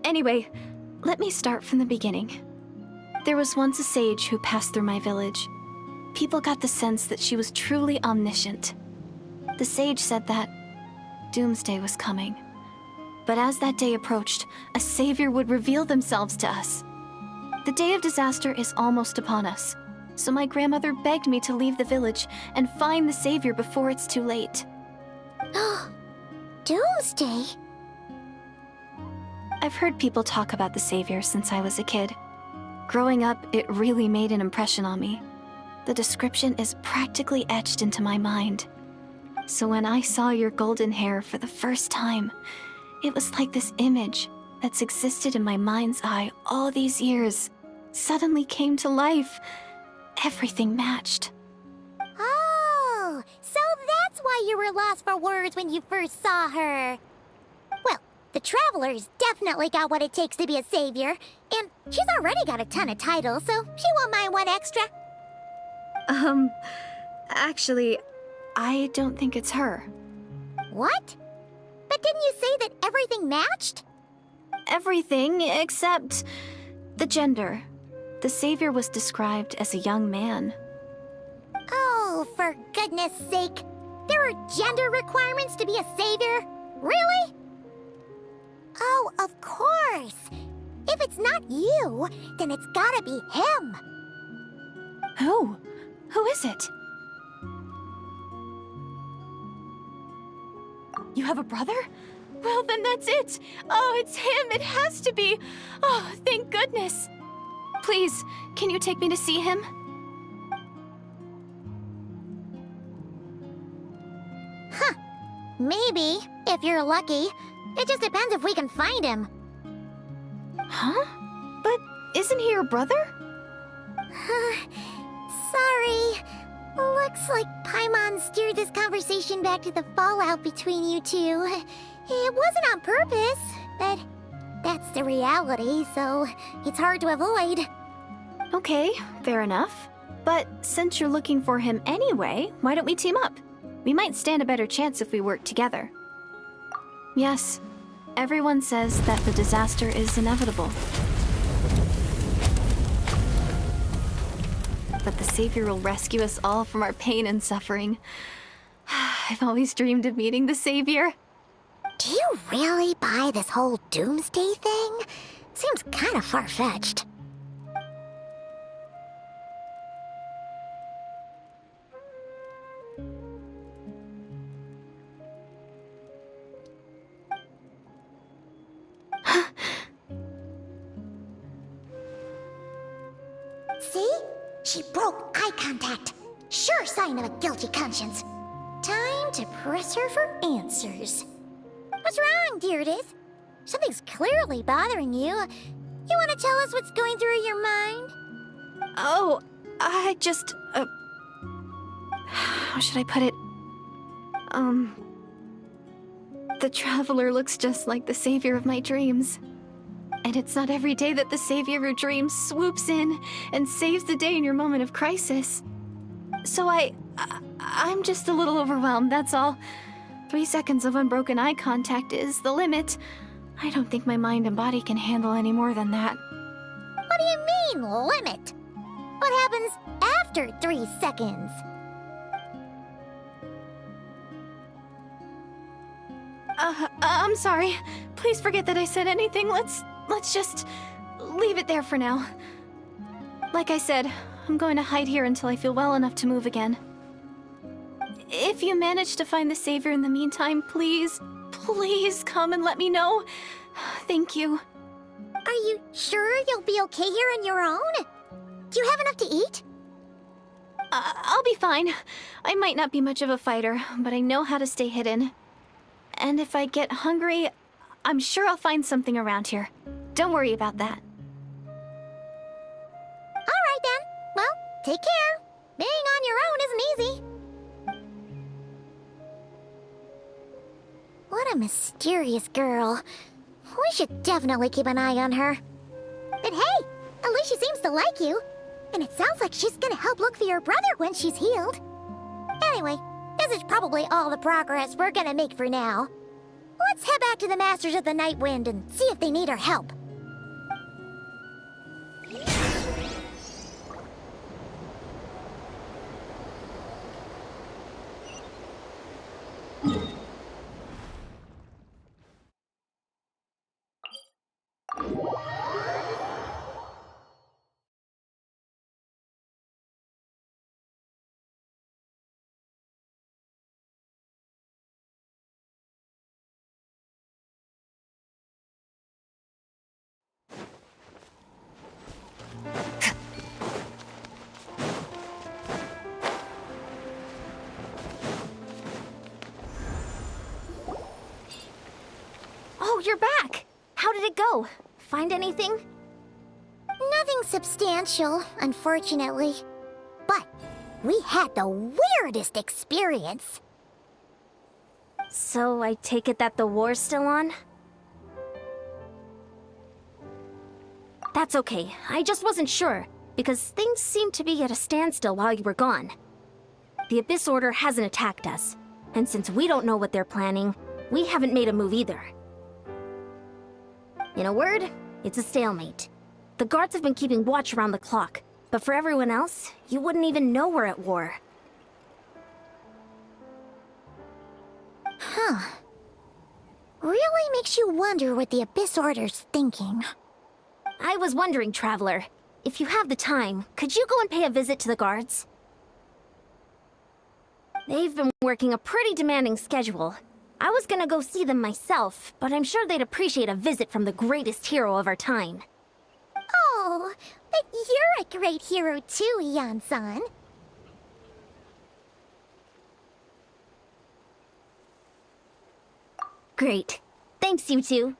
S9: Anyway, let me start from the beginning. There was once a sage who passed through my village. People got the sense that she was truly omniscient. The sage said that doomsday was coming. But as that day approached, a savior would reveal themselves to us. The day of disaster is almost upon us, so my grandmother begged me to leave the village and find the savior before it's too late.
S7: Doomsday?
S9: I've heard people talk about the savior since I was a kid. Growing up, it really made an impression on me. The description is practically etched into my mind. So when I saw your golden hair for the first time, it was like this image that's existed in my mind's eye all these years suddenly came to life. Everything matched.
S7: Oh, so that's why you were lost for words when you first saw her. Well, the Traveler's definitely got what it takes to be a savior, and she's already got a ton of titles, so she won't mind one extra.
S9: Actually, I don't think it's her.
S7: What? But didn't you say that everything matched?
S9: Everything except the gender. The savior was described as a young man.
S7: Oh, for goodness sake. There are gender requirements to be a savior? Really? Oh, of course. If it's not you, then it's gotta be him.
S9: Who? Who is it? You have a brother? Well, then that's it. Oh, it's him. It has to be. Oh, thank goodness. Please, can you take me to see him?
S7: Huh. Maybe, if you're lucky. It just depends if we can find him.
S9: Huh? But isn't he your brother?
S7: Sorry. Looks like Paimon steered this conversation back to the fallout between you two. It wasn't on purpose, but that's the reality, so it's hard to avoid.
S9: Okay, fair enough. But since you're looking for him anyway, why don't we team up? We might stand a better chance if we work together. Yes, everyone says that the disaster is inevitable. But the savior will rescue us all from our pain and suffering. I've always dreamed of meeting the savior.
S7: Do you really buy this whole doomsday thing? Seems kind of far-fetched. See? She broke eye contact. Sure sign of a guilty conscience. Time to press her for answers. What's wrong, Deirdis? Something's clearly bothering you. You want to tell us what's going through your mind?
S9: Oh, I just... how should I put it? The Traveler looks just like the savior of my dreams.
S13: And it's not every day that the savior of your dreams swoops in and saves the day in your moment of crisis. So I'm just a little overwhelmed, that's all. 3 seconds of unbroken eye contact is the limit. I don't think my mind and body can handle any more than that.
S7: What do you mean, limit? What happens after 3 seconds?
S13: I'm sorry. Please forget that I said anything. Let's just leave it there for now. Like I said, I'm going to hide here until I feel well enough to move again. If you manage to find the savior in the meantime, please come and let me know. Thank you.
S7: Are you sure you'll be okay here on your own? Do you have enough to eat?
S13: I'll be fine. I might not be much of a fighter, but I know how to stay hidden. And if I get hungry, I'm sure I'll find something around here. Don't worry about that.
S7: Alright then. Well, take care. Being on your own isn't easy. What a mysterious girl. We should definitely keep an eye on her. But hey, at least she seems to like you. And it sounds like she's gonna help look for your brother when she's healed. Anyway, this is probably all the progress we're gonna make for now. Let's head back to the Masters of the Night Wind and see if they need our help.
S6: Oh, you're back! How did it go? Find anything?
S7: Nothing substantial, unfortunately. But we had the weirdest experience.
S6: So I take it that the war's still on? That's okay. I just wasn't sure, because things seemed to be at a standstill while you were gone. The Abyss Order hasn't attacked us, and since we don't know what they're planning, we haven't made a move either. In a word, it's a stalemate. The guards have been keeping watch around the clock, but for everyone else, you wouldn't even know we're at war.
S7: Huh. Really makes you wonder what the Abyss Order's thinking.
S6: I was wondering, Traveler, if you have the time, could you go and pay a visit to the guards? They've been working a pretty demanding schedule. I was gonna go see them myself, but I'm sure they'd appreciate a visit from the greatest hero of our time.
S7: Oh, but you're a great hero too, Yan-san.
S6: Great. Thanks, you two.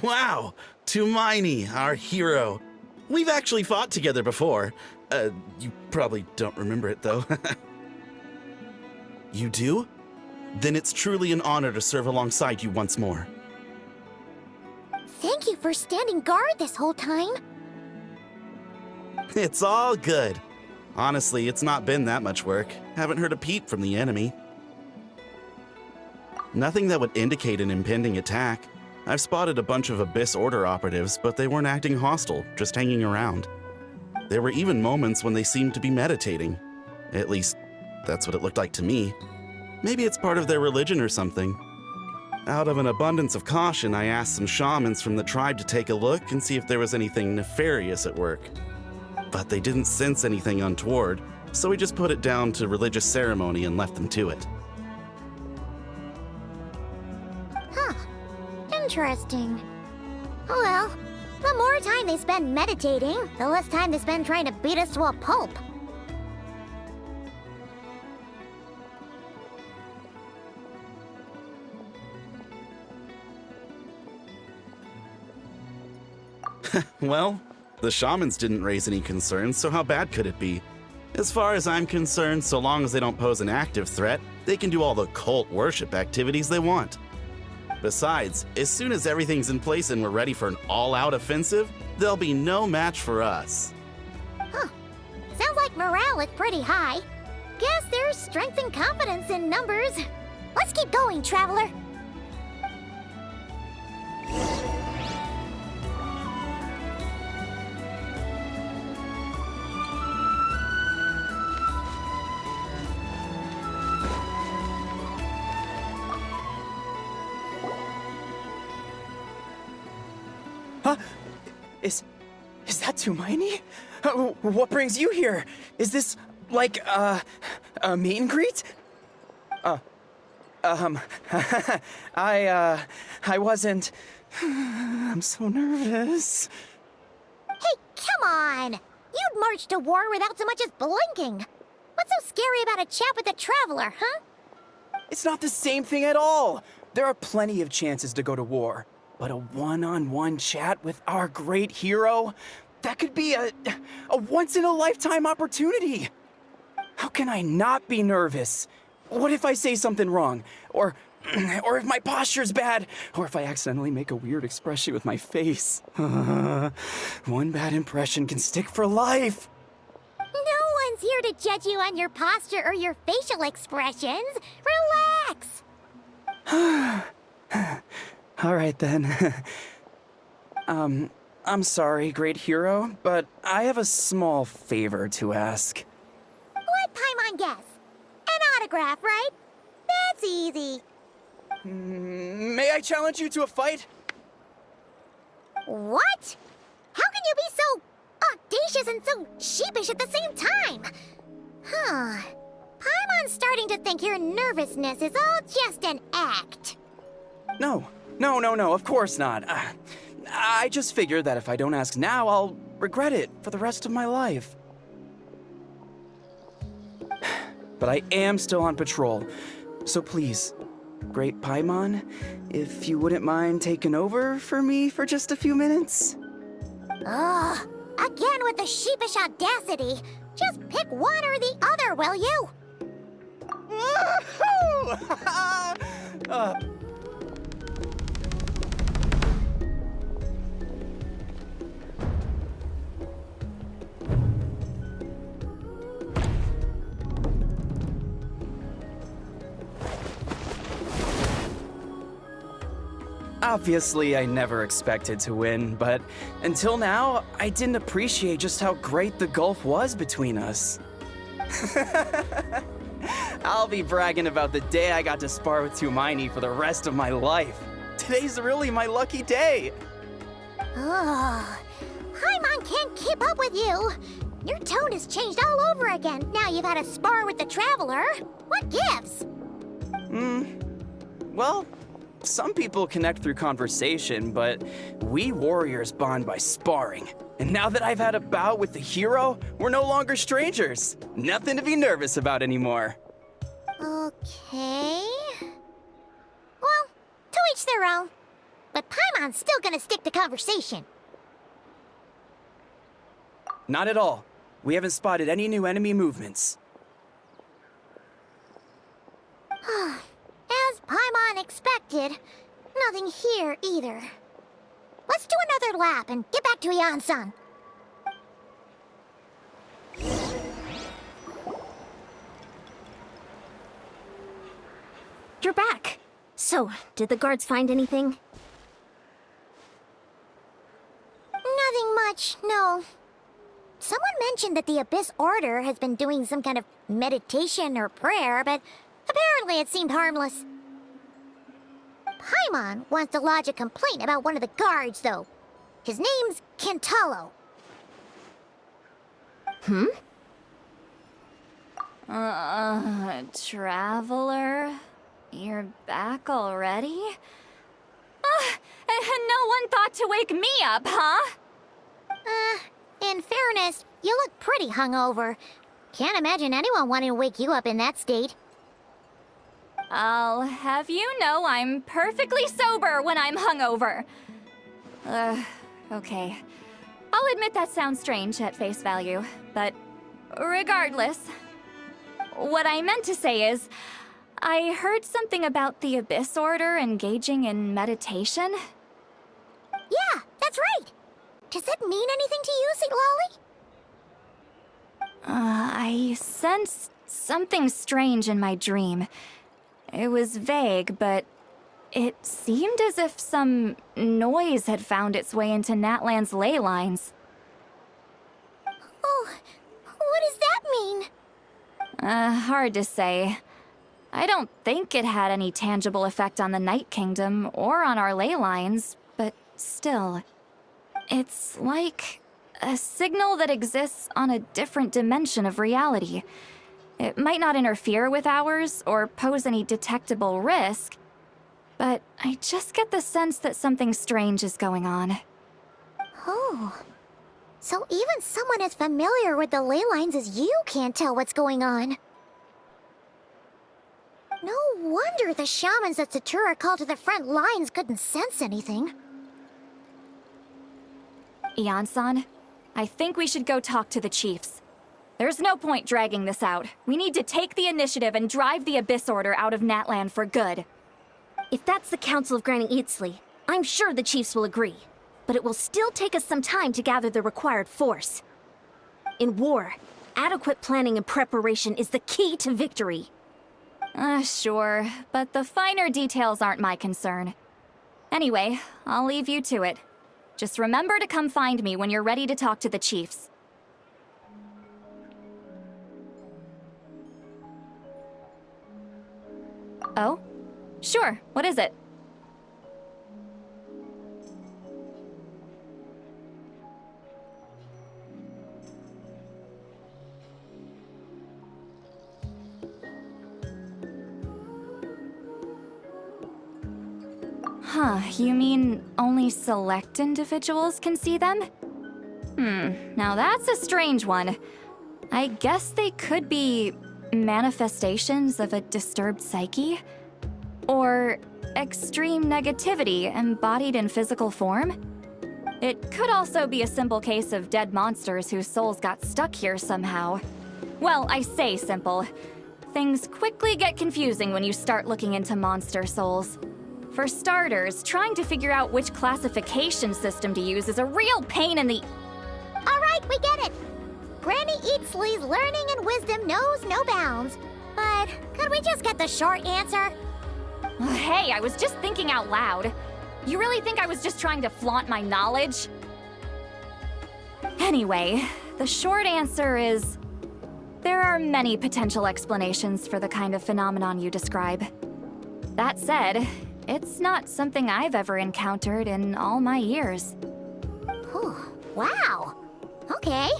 S10: Wow! Tumaini, our hero. We've actually fought together before. You probably don't remember it, though. You do? Then it's truly an honor to serve alongside you once more.
S7: Thank you for standing guard this whole time.
S10: It's all good. Honestly, it's not been that much work. Haven't heard a peep from the enemy. Nothing that would indicate an impending attack. I've spotted a bunch of Abyss Order operatives, but they weren't acting hostile, just hanging around. There were even moments when they seemed to be meditating. At least, that's what it looked like to me. Maybe it's part of their religion or something. Out of an abundance of caution, I asked some shamans from the tribe to take a look and see if there was anything nefarious at work. But they didn't sense anything untoward, so we just put it down to religious ceremony and left them to it.
S7: Huh. Interesting. Oh well, the more time they spend meditating, the less time they spend trying to beat us to a pulp.
S10: Well, the shamans didn't raise any concerns, so how bad could it be? As far as I'm concerned, so long as they don't pose an active threat, they can do all the cult worship activities they want. Besides, as soon as everything's in place and we're ready for an all-out offensive, there'll be no match for us.
S7: Huh. Sounds like morale is pretty high. Guess there's strength and confidence in numbers. Let's keep going, Traveler.
S14: Huh? Is that Hermione? What brings you here? Is this like a meet and greet? I wasn't. I'm so nervous.
S7: Hey, come on! You'd march to war without so much as blinking. What's so scary about a chat with a Traveler, huh?
S14: It's not the same thing at all. There are plenty of chances to go to war. But a one-on-one chat with our great hero? That could be a once-in-a-lifetime opportunity. How can I not be nervous? What if I say something wrong? Or if my posture's bad? Or if I accidentally make a weird expression with my face? One bad impression can stick for life.
S7: No one's here to judge you on your posture or your facial expressions. Relax!
S14: All right, then. I'm sorry, great hero, but I have a small favor to ask.
S7: Let Paimon guess. An autograph, right? That's easy.
S14: May I challenge you to a fight?
S7: What? How can you be so audacious and so sheepish at the same time? Huh. Paimon's starting to think your nervousness is all just an act.
S14: No, of course not. I just figured that if I don't ask now, I'll regret it for the rest of my life. But I am still on patrol, so please, Great Paimon, if you wouldn't mind taking over for me for just a few minutes?
S7: Ugh, again with the sheepish audacity. Just pick one or the other, will you?
S14: Woohoo! Obviously, I never expected to win, but until now, I didn't appreciate just how great the gulf was between us. I'll be bragging about the day I got to spar with Hermione for the rest of my life. Today's really my lucky day.
S7: Ugh, Paimon can't keep up with you. Your tone has changed all over again. Now you've had a spar with the Traveler. What gives?
S14: Well, some people connect through conversation, but we warriors bond by sparring. And now that I've had a bout with the hero, we're no longer strangers. Nothing to be nervous about anymore.
S7: Okay. Well, to each their own. But Paimon's still gonna stick to conversation.
S14: Not at all. We haven't spotted any new enemy movements.
S7: As Paimon expected, nothing here either. Let's do another lap and get back to Yan-san.
S6: You're back. So, did the guards find anything?
S7: Nothing much, no. Someone mentioned that the Abyss Order has been doing some kind of meditation or prayer, but apparently it seemed harmless. Paimon wants to lodge a complaint about one of the guards, though. His name's Kentaro.
S9: Traveler? You're back already? And no one thought to wake me up, huh?
S7: In fairness, you look pretty hungover. Can't imagine anyone wanting to wake you up in that state.
S9: I'll have you know I'm perfectly sober when I'm hungover. Okay. I'll admit that sounds strange at face value, but regardless, what I meant to say is, I heard something about the Abyss Order engaging in meditation.
S7: Yeah, that's right. Does that mean anything to you, St. Lolly?
S9: I sensed something strange in my dream. It was vague, but it seemed as if some noise had found its way into Natlan's ley lines.
S7: Oh, what does that mean?
S9: Hard to say. I don't think it had any tangible effect on the Night Kingdom or on our ley lines, but still. It's like a signal that exists on a different dimension of reality. It might not interfere with ours or pose any detectable risk, but I just get the sense that something strange is going on.
S7: Oh. So even someone as familiar with the ley lines as you can't tell what's going on. No wonder the shamans that Satura called to the front lines couldn't sense anything.
S9: Ian-san, I think we should go talk to the chiefs. There's no point dragging this out. We need to take the initiative and drive the Abyss Order out of Natlan for good.
S6: If that's the Council of Granny Eatsley, I'm sure the chiefs will agree. But it will still take us some time to gather the required force. In war, adequate planning and preparation is the key to victory.
S9: Sure, but the finer details aren't my concern. Anyway, I'll leave you to it. Just remember to come find me when you're ready to talk to the chiefs. Oh? Sure, what is it? Huh, you mean only select individuals can see them? Now that's a strange one. I guess they could be manifestations of a disturbed psyche? Or extreme negativity embodied in physical form? It could also be a simple case of dead monsters whose souls got stuck here somehow. Well, I say simple. Things quickly get confusing when you start looking into monster souls. For starters, trying to figure out which classification system to use is a real pain in the...
S7: All right, we get it. Granny Eatsley's learning and wisdom knows no bounds. But could we just get the short answer?
S9: Hey, I was just thinking out loud. You really think I was just trying to flaunt my knowledge? Anyway, the short answer is... there are many potential explanations for the kind of phenomenon you describe. That said, it's not something I've ever encountered in all my years.
S7: Wow. Okay.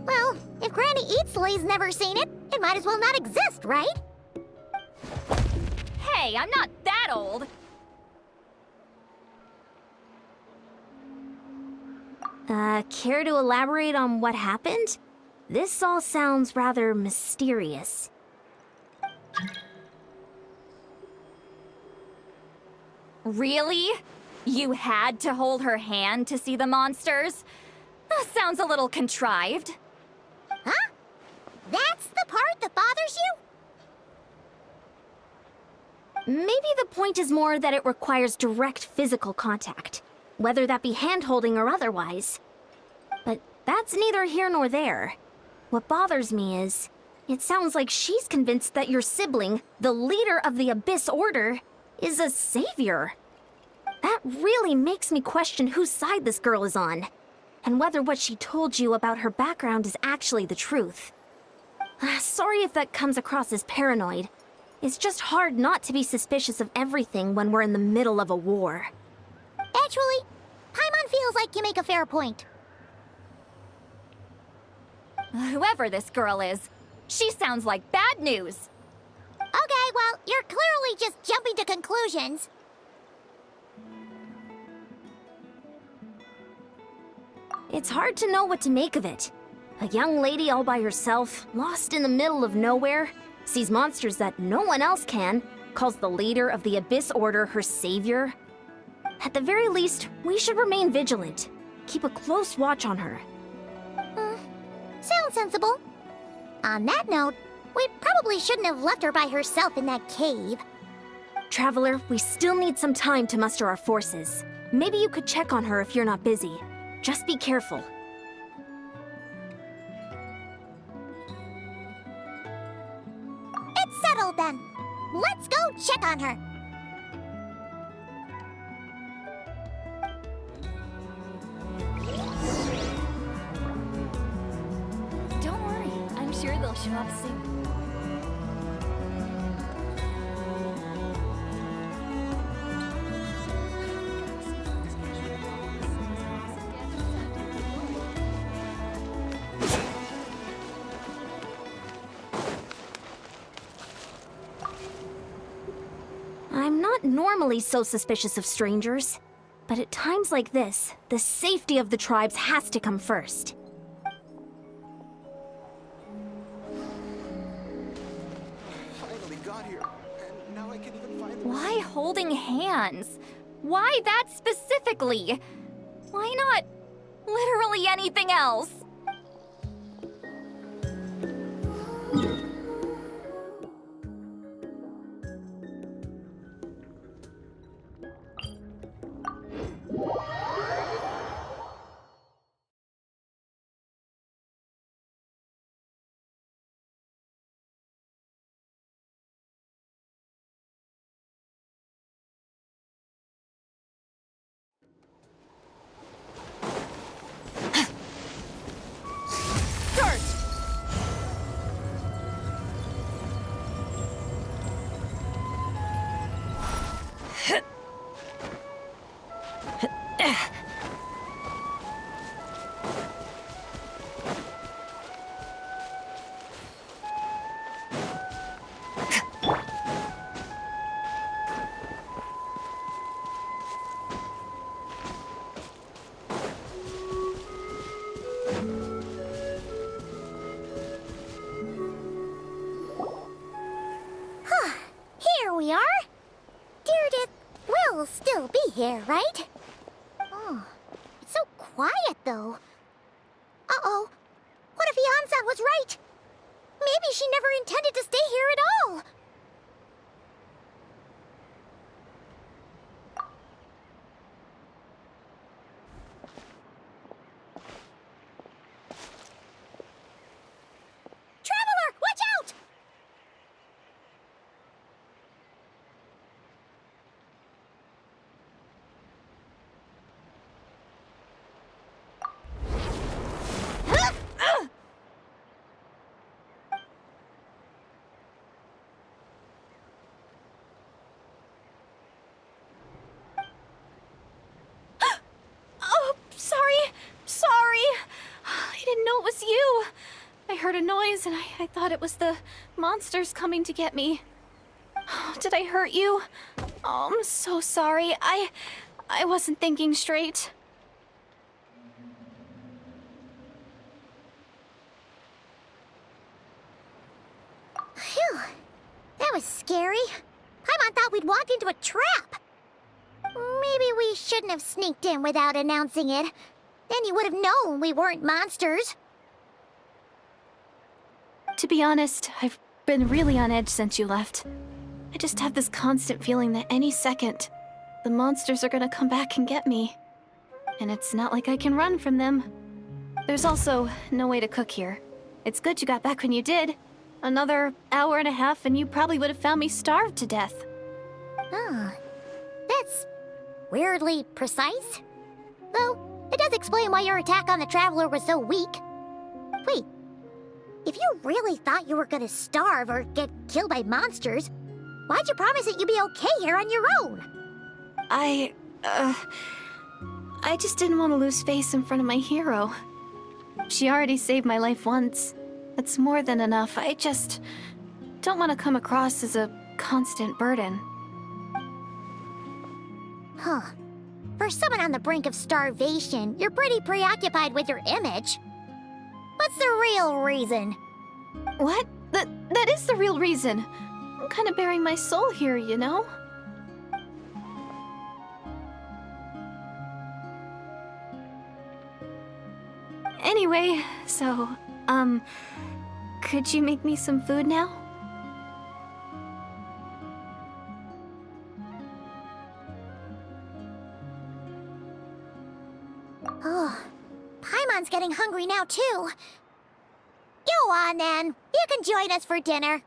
S7: Well, if Granny Eatsley's never seen it, it might as well not exist, right?
S9: Hey, I'm not that old!
S6: Care to elaborate on what happened? This all sounds rather mysterious.
S9: Really? You had to hold her hand to see the monsters? That sounds a little contrived.
S7: Huh? That's the part that bothers you?
S6: Maybe the point is more that it requires direct physical contact, whether that be hand-holding or otherwise. But that's neither here nor there. What bothers me is, it sounds like she's convinced that your sibling, the leader of the Abyss Order, is a savior. That really makes me question whose side this girl is on, and whether what she told you about her background is actually the truth. Sorry if that comes across as paranoid. It's just hard not to be suspicious of everything when we're in the middle of a war.
S7: Actually, Paimon feels like you make a fair point.
S9: Whoever this girl is, she sounds like bad news.
S7: Okay, well, you're clearly just jumping to conclusions.
S6: It's hard to know what to make of it. A young lady all by herself, lost in the middle of nowhere, sees monsters that no one else can, calls the leader of the Abyss Order her savior. At the very least, we should remain vigilant. keep a close watch on her.
S7: Sounds sensible. On that note, we probably shouldn't have left her by herself in that cave.
S6: Traveler, we still need some time to muster our forces. Maybe you could check on her if you're not busy. Just be careful.
S7: It's settled then. Let's go check on her.
S12: Don't worry, I'm sure they'll show up soon.
S6: I'm not normally so suspicious of strangers, but at times like this, the safety of the tribes has to come first.
S11: Finally got here, and now I can even find
S9: Why holding hands? Why that specifically? Why not literally anything else?
S7: Here we are. Deardith will still be here, right? Oh, it's so quiet though. Uh-oh. What if Yansan was right? Maybe she never intended to stay here at all. Traveler, watch out!
S13: Oh, sorry. I didn't know it was you. I heard a noise and I thought it was the monsters coming to get me. Did I hurt you? Oh, I'm so sorry. I wasn't thinking straight.
S7: Phew. That was scary. Paimon thought we'd walked into a trap. Maybe we shouldn't have sneaked in without announcing it. Then you would have known we weren't monsters.
S13: To be honest, I've been really on edge since you left. I just have this constant feeling that any second, the monsters are gonna come back and get me. And it's not like I can run from them. There's also no way to cook here. It's good you got back when you did. Another hour and a half and you probably would have found me starved to death.
S7: Oh, that's weirdly precise. Though, it does explain why your attack on the Traveler was so weak. Wait, if you really thought you were gonna starve or get killed by monsters, why'd you promise that you'd be okay here on your own?
S13: I just didn't want to lose face in front of my hero. She already saved my life once. That's more than enough. I just don't want to come across as a constant burden.
S7: Huh. For someone on the brink of starvation, you're pretty preoccupied with your image. What's the real reason?
S13: What? That is the real reason. I'm kind of bearing my soul here, you know? Anyway, so, could you make me some food now?
S7: Oh, Paimon's getting hungry now, too. Go on, then. You can join us for dinner.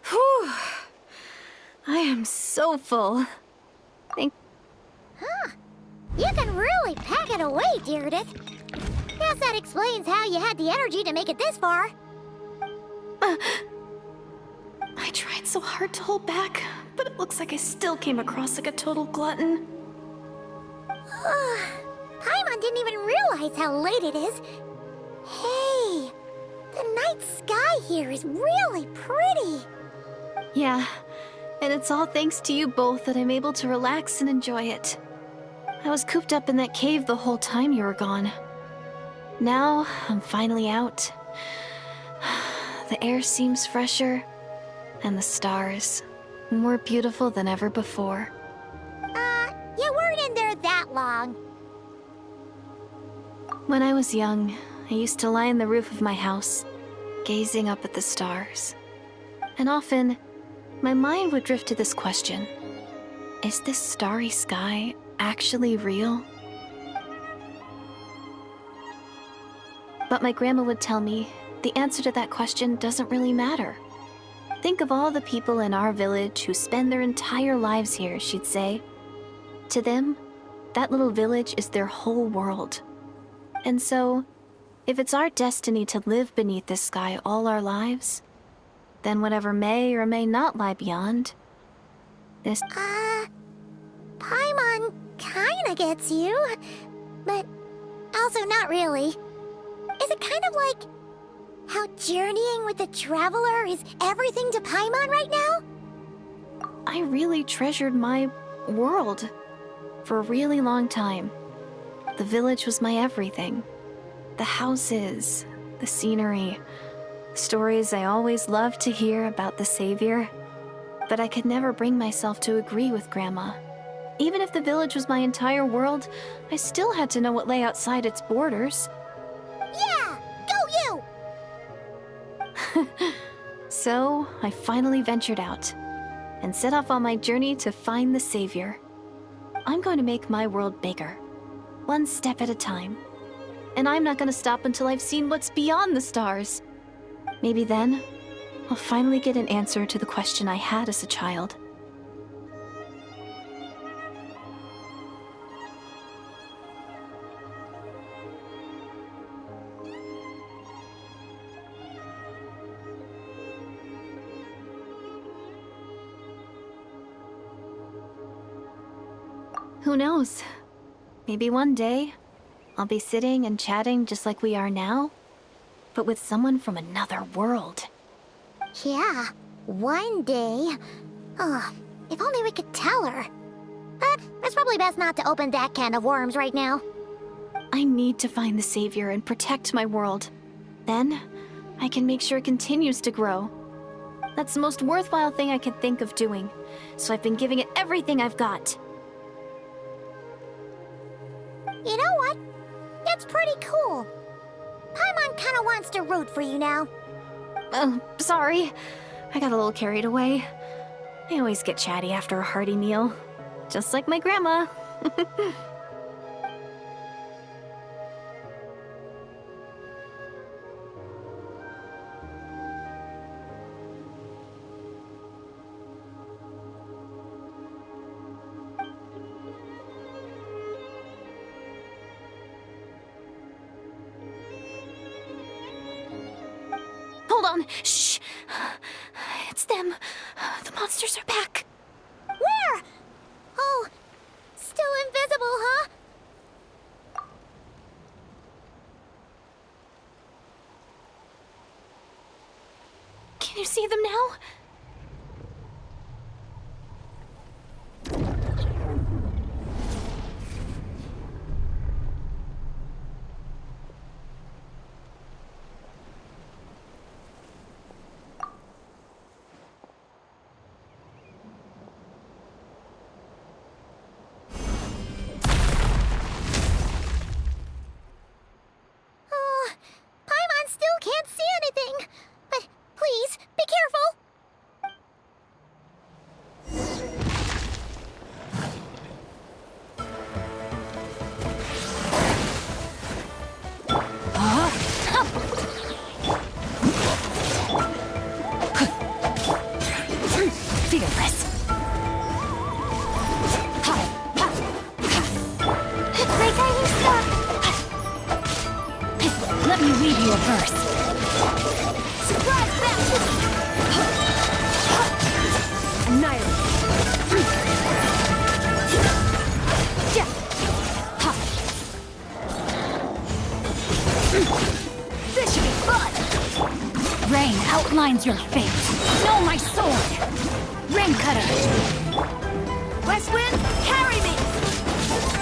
S13: Whew. I am so full.
S7: Huh. You can really pack it away, Deardith. Guess that explains how you had the energy to make it this far.
S13: I tried so hard to hold back, but it looks like I still came across like a total glutton.
S7: Paimon didn't even realize how late it is. Hey, the night sky here is really pretty.
S13: Yeah, and it's all thanks to you both that I'm able to relax and enjoy it. I was cooped up in that cave the whole time you were gone. Now, I'm finally out. The air seems fresher, and the stars more beautiful than ever before.
S7: You weren't in there that long.
S13: When I was young, I used to lie on the roof of my house, gazing up at the stars. And often, my mind would drift to this question. Is this starry sky actually real? But my grandma would tell me the answer to that question doesn't really matter. Think of all the people in our village who spend their entire lives here, she'd say. To them, that little village is their whole world. And so, if it's our destiny to live beneath this sky all our lives, then whatever may or may not lie beyond, this...
S7: Paimon kinda gets you, but also not really. Is it kind of like how journeying with the Traveler is everything to Paimon right now?
S13: I really treasured my world for a really long time. The village was my everything. The houses, the scenery, stories I always loved to hear about the Savior. But I could never bring myself to agree with Grandma. Even if the village was my entire world, I still had to know what lay outside its borders.
S7: Yeah! Go you!
S13: So, I finally ventured out and set off on my journey to find the Savior. I'm going to make my world bigger, one step at a time. And I'm not going to stop until I've seen what's beyond the stars. Maybe then, I'll finally get an answer to the question I had as a child. Who knows? Maybe one day, I'll be sitting and chatting just like we are now, but with someone from another world.
S7: Yeah, one day. Oh, if only we could tell her. But it's probably best not to open that can of worms right now.
S13: I need to find the Savior and protect my world. Then, I can make sure it continues to grow. That's the most worthwhile thing I can think of doing, so I've been giving it everything I've got.
S7: You know what? That's pretty cool. Paimon kinda wants to root for you now.
S13: Oh, sorry. I got a little carried away. I always get chatty after a hearty meal. Just like my grandma. Hold on. Shh. It's them. The monsters are back.
S7: Where? Oh, still invisible, huh?
S13: Can you see them now?
S9: line's your fate. Know my sword. Ring cutter.
S7: West Wind, carry me!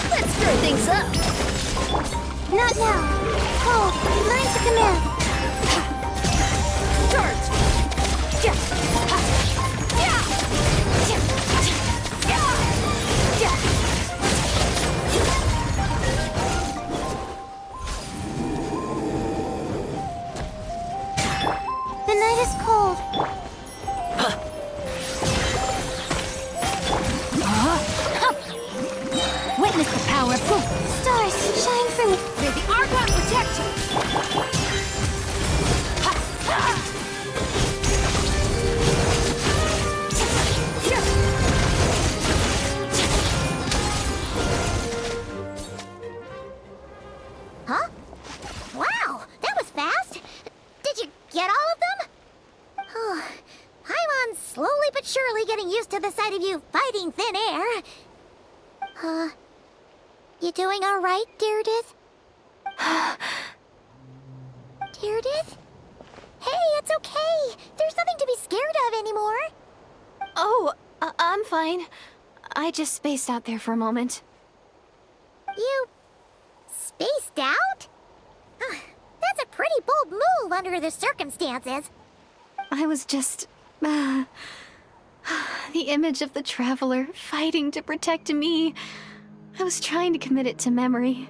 S7: Let's stir things up. Not now. Hold. Lines of command. Charge!
S5: The night is cold.
S9: Witness the power of Fu.
S5: Stars, shine free.
S7: May the Argon protect you! Huh? Wow, that was fast! Did you get all of them? Oh, Paimon's slowly but surely getting used to the sight of you fighting thin air. You doing all right, Deirdith? Deirdith? Hey, it's okay. There's nothing to be scared of anymore.
S13: Oh, I'm fine. I just spaced out there for a moment.
S7: You spaced out? That's a pretty bold move under the circumstances.
S13: I was just... the image of the Traveler fighting to protect me. I was trying to commit it to memory.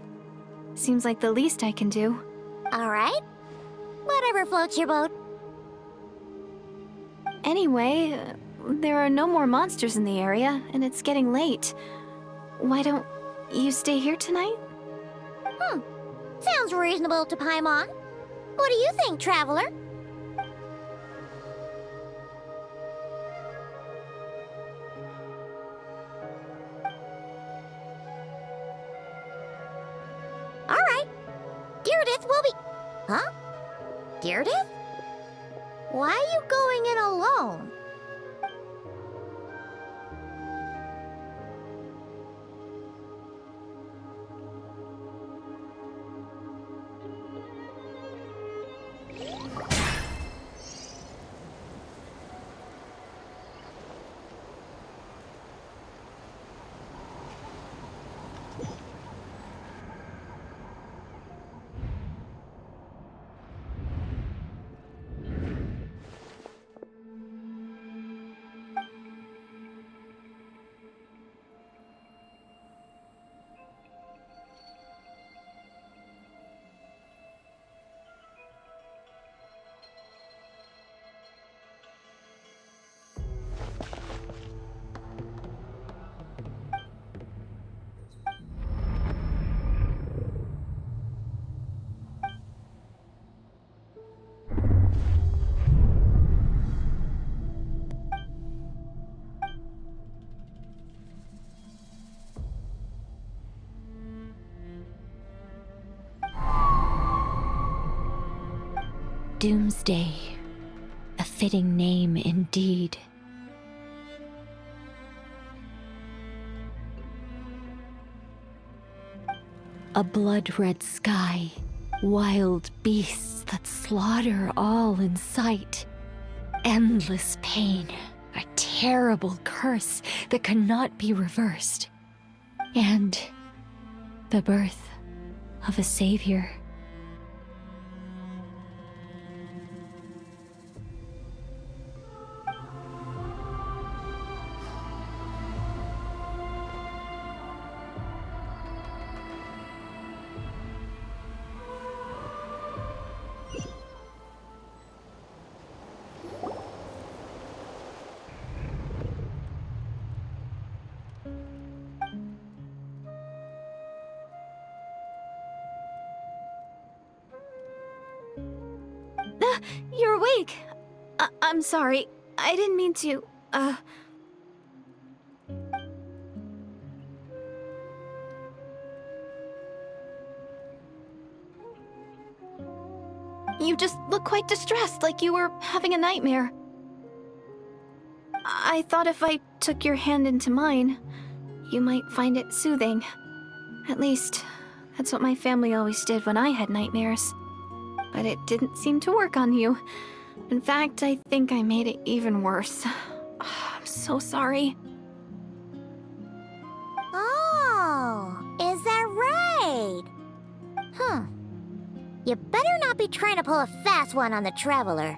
S13: Seems like the least I can do.
S7: All right. Whatever floats your boat.
S13: Anyway, there are no more monsters in the area, and it's getting late. Why don't you stay here tonight?
S7: Sounds reasonable to Paimon. What do you think, Traveler? All right. Deirdith will be... Huh? Deirdith? Why are you going in alone?
S3: Doomsday. A fitting name indeed. A blood-red sky, wild beasts that slaughter all in sight. Endless pain, a terrible curse that cannot be reversed. And the birth of a savior.
S13: You're awake! I'm sorry. I didn't mean to, You just look quite distressed, like you were having a nightmare. I thought if I took your hand into mine, you might find it soothing. At least, that's what my family always did when I had nightmares. But it didn't seem to work on you. In fact, I think I made it even worse. I'm so sorry.
S7: Oh, is that right? You better not be trying to pull a fast one on the Traveler.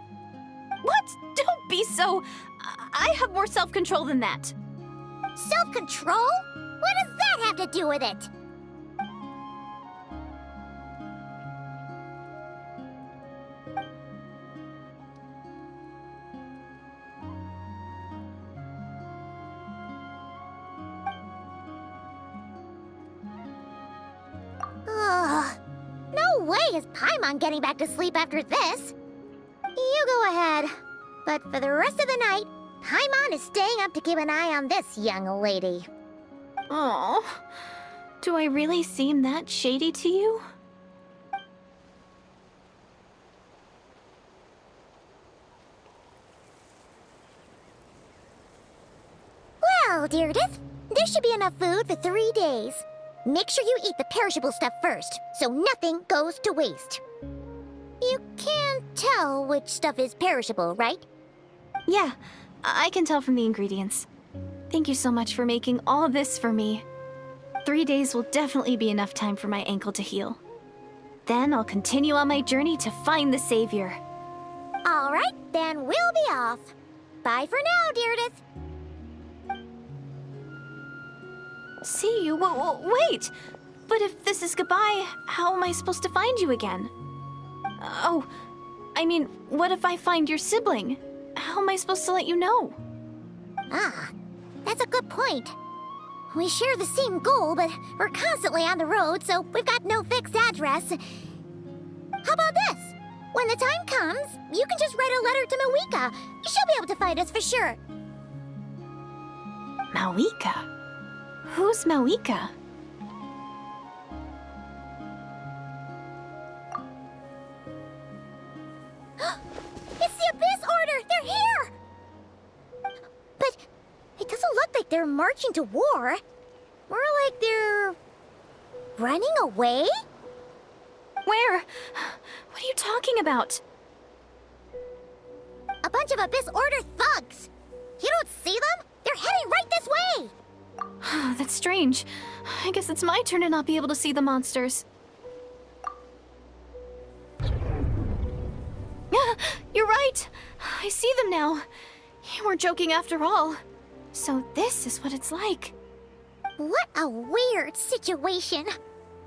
S13: What? Don't be so... I have more self-control than that.
S7: Self-control? What does that have to do with it? No way is Paimon getting back to sleep after this. You go ahead. But for the rest of the night, Paimon is staying up to keep an eye on this young lady.
S13: Oh, do I really seem that shady to you?
S7: Well, Deirdith, there should be enough food for 3 days. Make sure you eat the perishable stuff first, so nothing goes to waste. You can't tell which stuff is perishable, right?
S13: Yeah, I can tell from the ingredients. Thank you so much for making all this for me. 3 days will definitely be enough time for my ankle to heal. Then I'll continue on my journey to find the Savior.
S7: All right, then we'll be off. Bye for now, Deirdith.
S13: See you? Wait! But if this is goodbye, how am I supposed to find you again? Oh, I mean, what if I find your sibling? How am I supposed to let you know?
S7: Ah, that's a good point. We share the same goal, but we're constantly on the road, so we've got no fixed address. How about this? When the time comes, you can just write a letter to Mawika. She'll be able to find us for sure.
S13: Mawika? Who's Mawika?
S7: It's the Abyss Order! They're here! But it doesn't look like they're marching to war. More like they're... running away?
S13: Where? What are you talking about?
S7: A bunch of Abyss Order thugs! You don't see them? They're heading right this way!
S13: That's strange. I guess it's my turn to not be able to see the monsters. You're right! I see them now. You weren't joking after all. So this is what it's like.
S7: What a weird situation.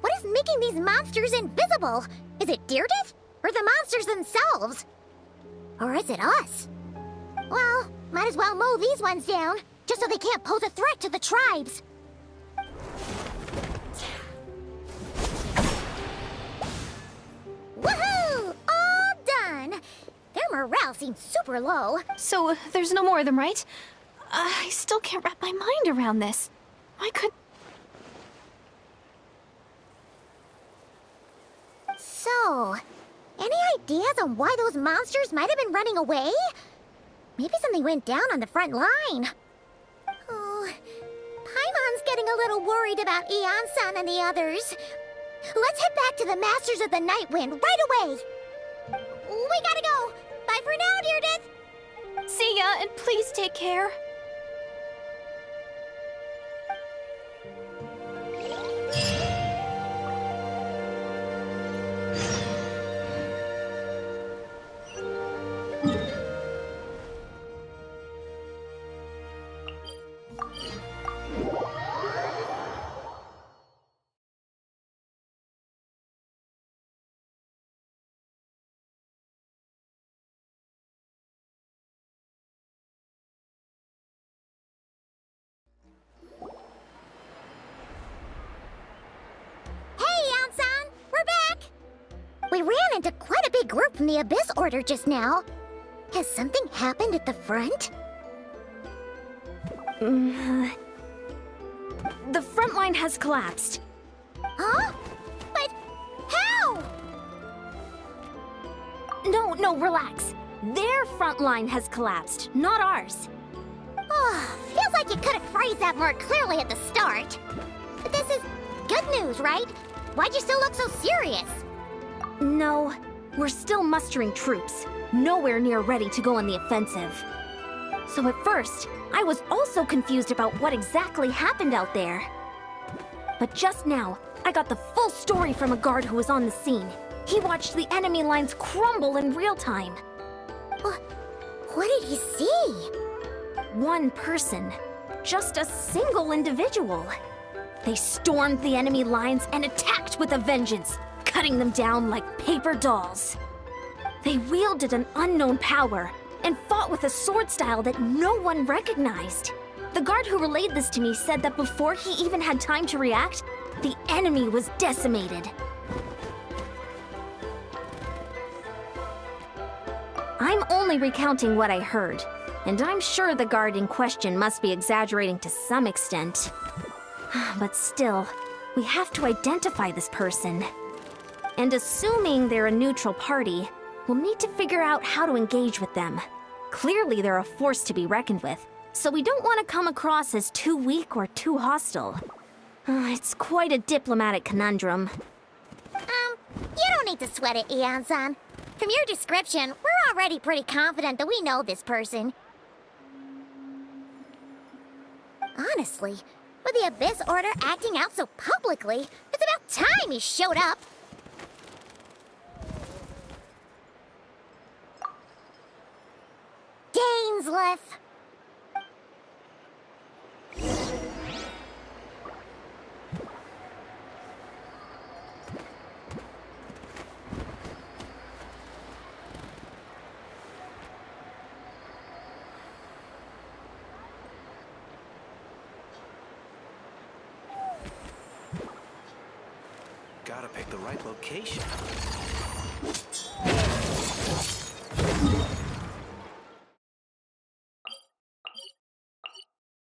S7: What is making these monsters invisible? Is it Deirdith? Or the monsters themselves? Or is it us? Well, might as well mow these ones down, just so they can't pose a threat to the tribes. Woohoo! All done! Their morale seems super low.
S13: So there's no more of them, right? I still can't wrap my mind around this. Why could...
S7: So, any ideas on why those monsters might have been running away? Maybe something went down on the front line. Oh, Paimon's getting a little worried about Eon-san and the others. Let's head back to the Masters of the Night Wind right away. We gotta go. Bye for now, Deirdith.
S13: See ya, and please take care.
S7: We ran into quite a big group from the Abyss Order just now. Has something happened at the front?
S9: The front line has collapsed.
S7: Huh? But how?
S9: No, relax. Their front line has collapsed, not ours.
S7: Oh, feels like you could have phrased that more clearly at the start. But this is good news, right? Why'd you still look so serious?
S9: No, we're still mustering troops.
S6: nowhere near ready to go on the offensive. So at first, I was also confused about what exactly happened out there. But just now, I got the full story from a guard who was on the scene. He watched the enemy lines crumble in real time.
S7: What did he see?
S6: One person. Just a single individual. They stormed the enemy lines and attacked with a vengeance, cutting them down like paper dolls. They wielded an unknown power and fought with a sword style that no one recognized. The guard who relayed this to me said that before he even had time to react, the enemy was decimated. I'm only recounting what I heard, and I'm sure the guard in question must be exaggerating to some extent. But still, we have to identify this person. And assuming they're a neutral party, we'll need to figure out how to engage with them. Clearly they're a force to be reckoned with, so we don't want to come across as too weak or too hostile. It's quite a diplomatic conundrum.
S7: You don't need to sweat it, Eon-san. From your description, we're already pretty confident that we know this person. Honestly, with the Abyss Order acting out so publicly, it's about time he showed up. Gainsliff.
S15: Gotta pick the right location.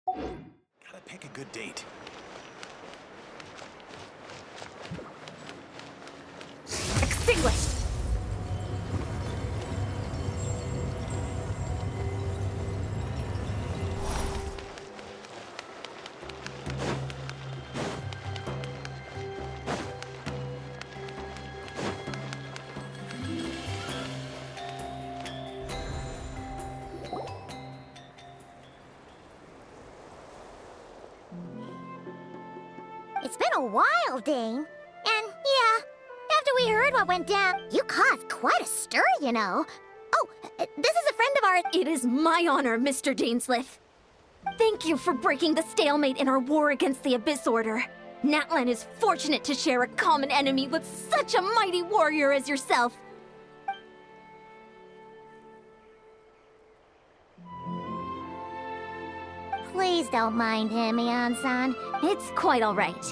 S15: Gotta pick a good date.
S6: Extinguished!
S7: It's been a while, Dane. And yeah, after we heard what went down, you caused quite a stir, you know. Oh, this is a friend of ours.
S6: It is my honor, Mr. Dainsliff. Thank you for breaking the stalemate in our war against the Abyss Order. Natlan is fortunate to share a common enemy with such a mighty warrior as yourself.
S7: Please don't mind him, Eon-san.
S6: It's quite all right.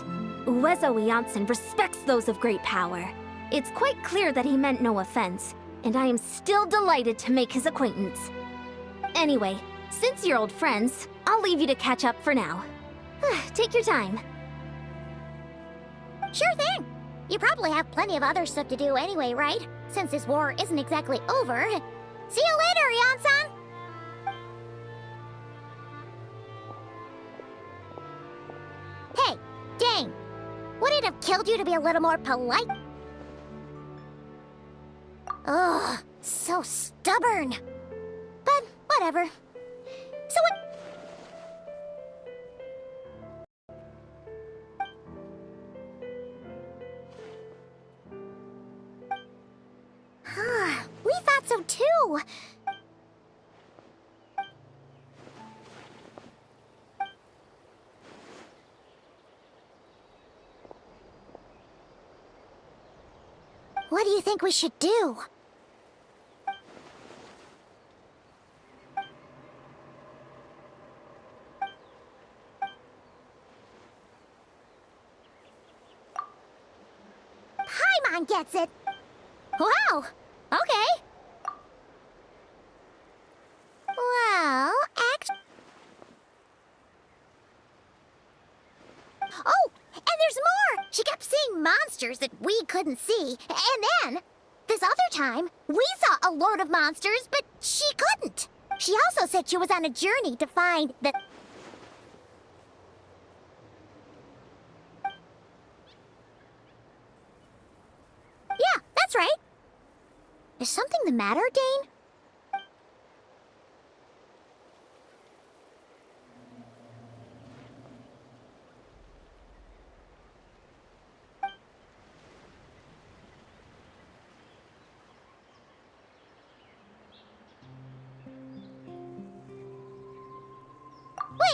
S6: Uezo Janssen respects those of great power. It's quite clear that he meant no offense, and I am still delighted to make his acquaintance. Anyway, since you're old friends, I'll leave you to catch up for now. Take your time.
S7: Sure thing. You probably have plenty of other stuff to do anyway, right? Since this war isn't exactly over. See you later, Eon-san! Hey, Dane. Would it have killed you to be a little more polite? Ugh, so stubborn. But whatever. So what... We thought so too. What do you think we should do? Paimon gets it. Wow. Okay. Well, oh, and there's more! She kept seeing monsters that we couldn't see. And then, this other time, we saw a load of monsters, but she couldn't. She also said she was on a journey to find the... Yeah, that's right. Is something the matter, Dane?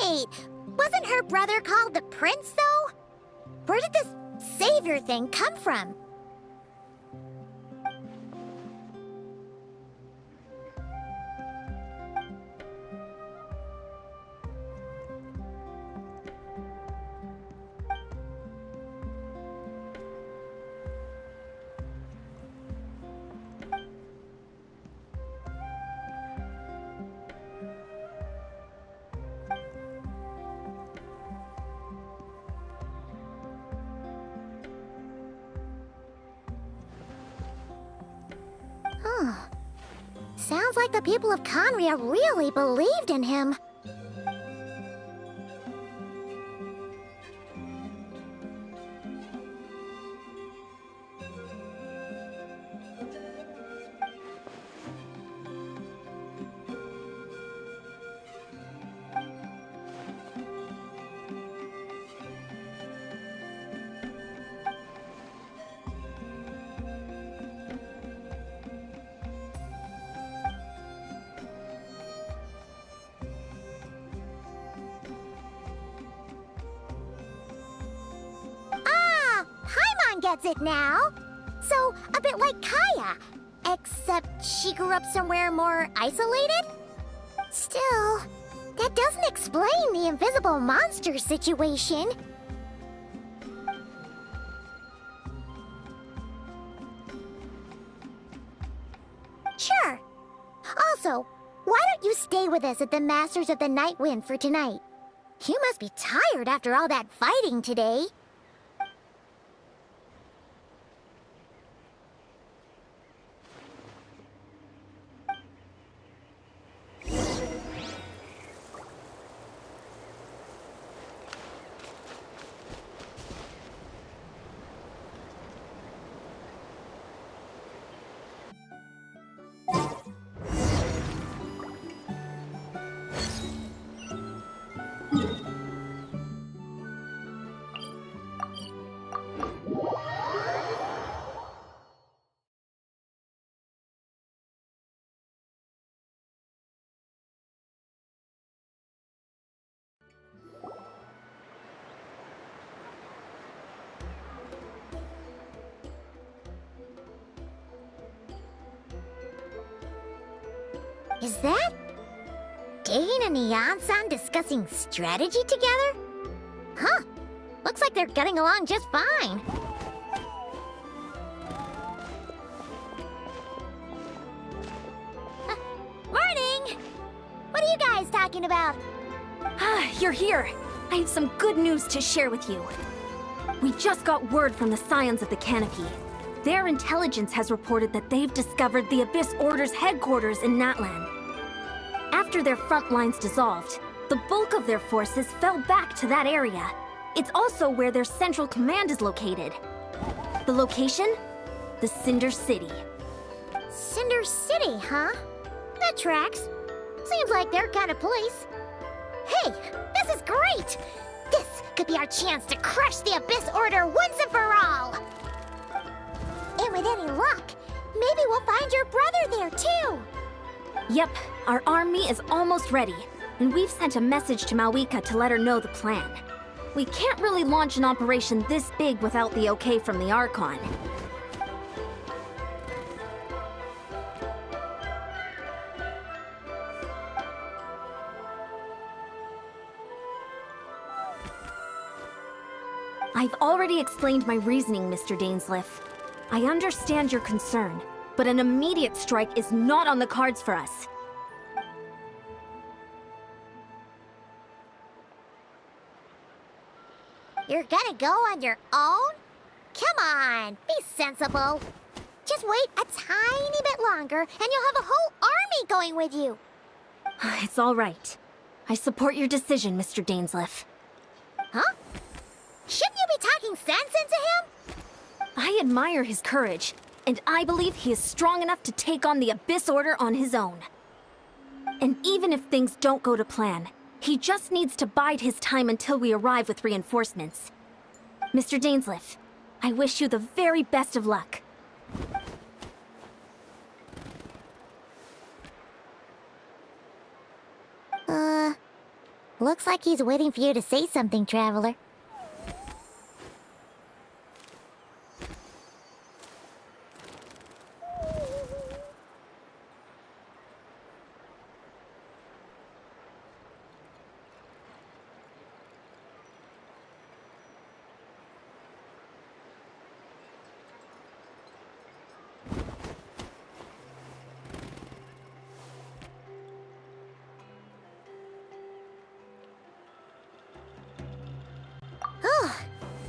S7: Wait, wasn't her brother called the Prince, though? Where did this savior thing come from? Sounds like the people of Conria really believed in him. Gets it now. So, a bit like Kaya, except she grew up somewhere more isolated? Still, that doesn't explain the invisible monster situation. Sure. Also, why don't you stay with us at the Masters of the Night Wind for tonight? You must be tired after all that fighting today. Is that Dane and Neon-san discussing strategy together? Huh. Looks like they're getting along just fine. Morning! What are you guys talking about?
S6: You're here. I have some good news to share with you. We just got word from the Scions of the Canopy. Their intelligence has reported that they've discovered the Abyss Order's headquarters in Natlan. After their front lines dissolved, the bulk of their forces fell back to that area. It's also where their central command is located. The location? The Cinder City.
S7: Cinder City, huh? That tracks. Seems like their kind of place. Hey, this is great! This could be our chance to crush the Abyss Order once and for all! And with any luck, maybe we'll find your brother there, too!
S6: Yep, our army is almost ready, and we've sent a message to Mawika to let her know the plan. We can't really launch an operation this big without the okay from the Archon. I've already explained my reasoning, Mr. Dainsleif. I understand your concern, but an immediate strike is not on the cards for us.
S7: You're gonna go on your own? Come on, be sensible. Just wait a tiny bit longer, and you'll have a whole army going with you.
S6: It's all right. I support your decision, Mr. Dainsleif.
S7: Huh? Shouldn't you be talking sense into him?
S6: I admire his courage, and I believe he is strong enough to take on the Abyss Order on his own. And even if things don't go to plan, he just needs to bide his time until we arrive with reinforcements. Mr. Dainsleif, I wish you the very best of luck.
S7: Looks like he's waiting for you to say something, Traveler.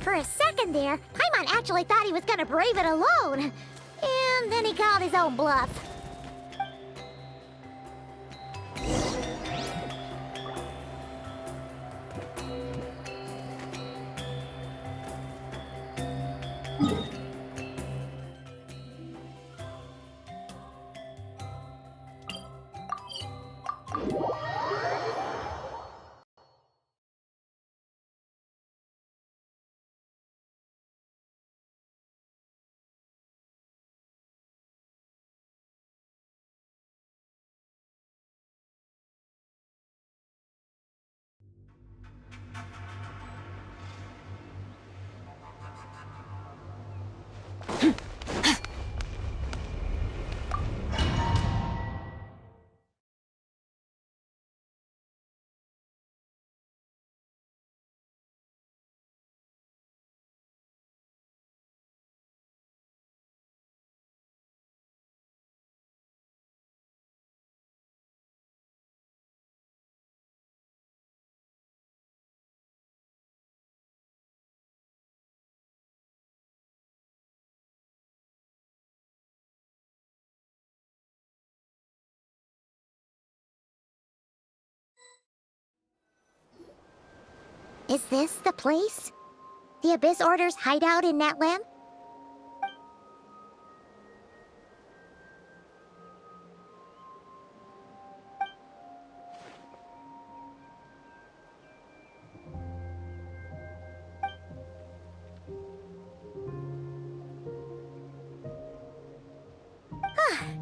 S7: For a second there, Paimon actually thought he was gonna brave it alone. And then he called his own bluff. Is this the place? The Abyss Order's hideout in Natlam?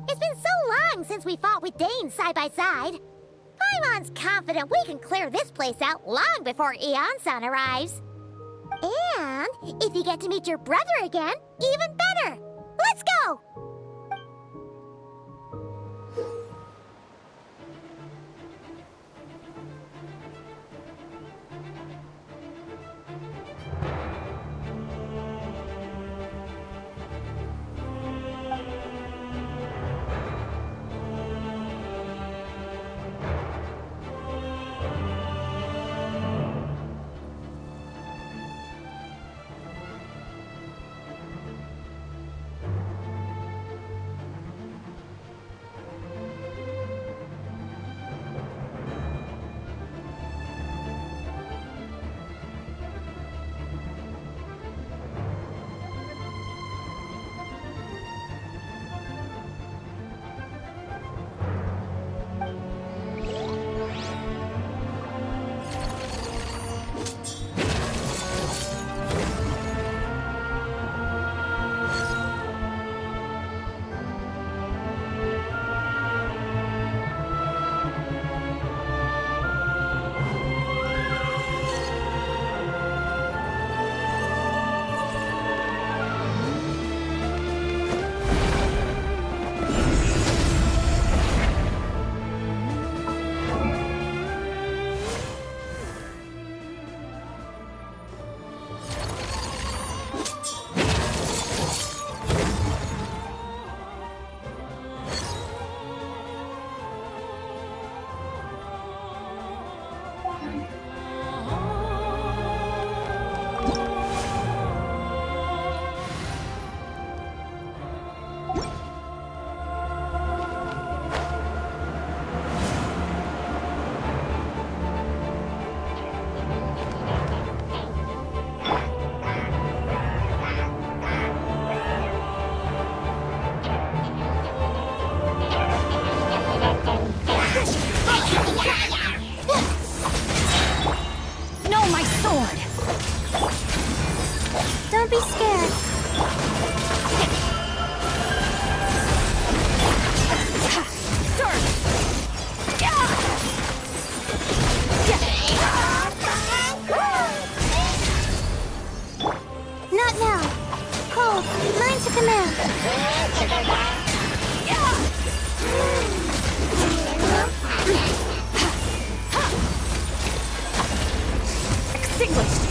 S7: It's been so long since we fought with Dane side by side. Paimon's confident we can clear this place out long before Eon-san arrives. And if you get to meet your brother again, even better. Let's go!
S9: Extinguished!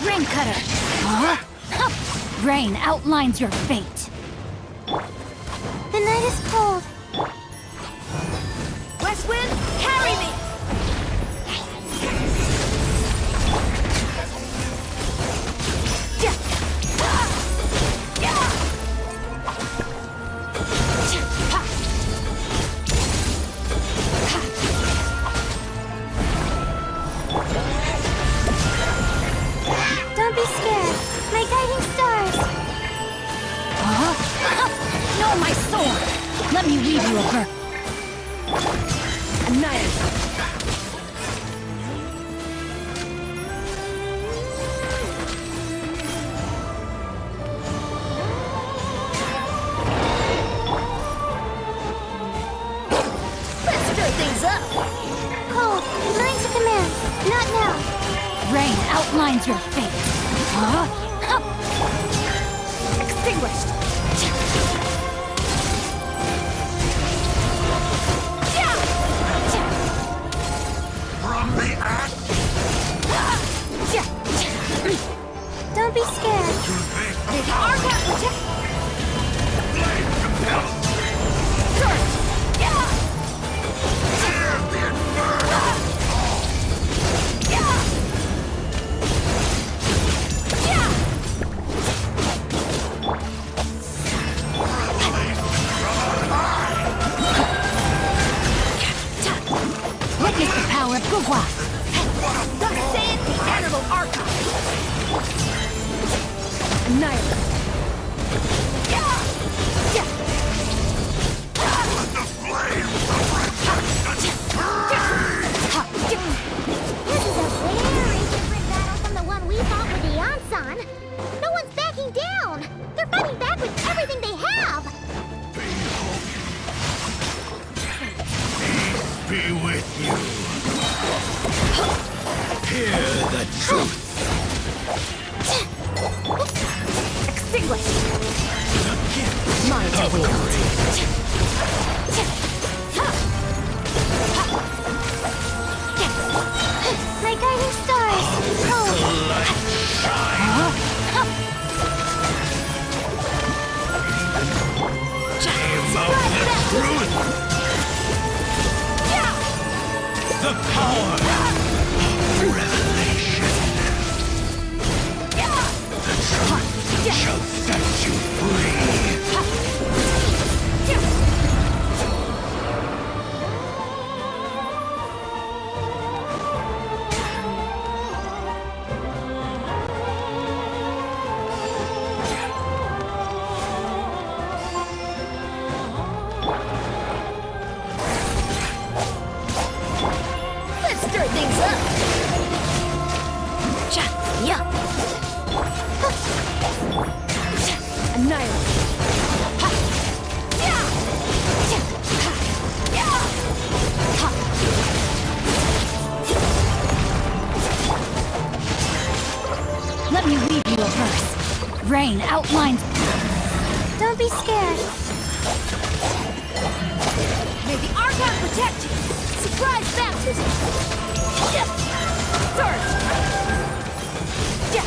S9: Rain Cutter! Huh? Rain outlines your fate.
S7: The night is cold.
S12: West Wind, carry me!
S7: Don't be scared. My guiding stars.
S9: No, my sword! Let me weave you a bird. Annihilate!
S7: Let's stir things up. Cold, mine to command. Not now.
S9: Rain outlines your fate. Huh? Extinguished!
S11: From the ash
S7: Don't be scared.
S12: May the Argon protect...
S11: flame compels
S12: Surge! Yeah!
S11: fear the inferno.
S12: Yeah! Yeah!
S9: Witness the power of Gugwa!
S12: Thus saith the Animal Archive!
S9: Annihilate!
S12: Yeah! Yeah!
S11: The flame of resistance
S7: This is a very different battle from the one we fought with the Ansan. No one's backing down. They're fighting back with everything they have.
S11: be with you. Hear the truth.
S9: Extinguished!
S11: The gift.
S2: Mine to wield.
S7: My guiding stars. Oh,
S11: Light shine. Name of the truth. The power of revelation. The truth shall set you free.
S12: Let's stir things up! Yeah!
S9: Annihilate! Let me weave you a verse. Rain outlines.
S7: don't be scared.
S12: May the Archon protect you! Surprise baptism! Yeah! Surge! Yeah!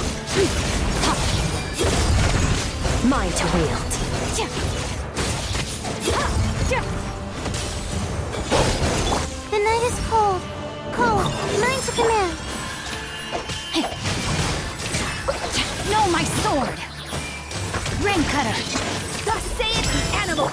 S2: Mine to wield.
S7: The night is cold. Cold, mine to command.
S9: No, my sword! Rain Cutter!
S12: Thus saith the Animal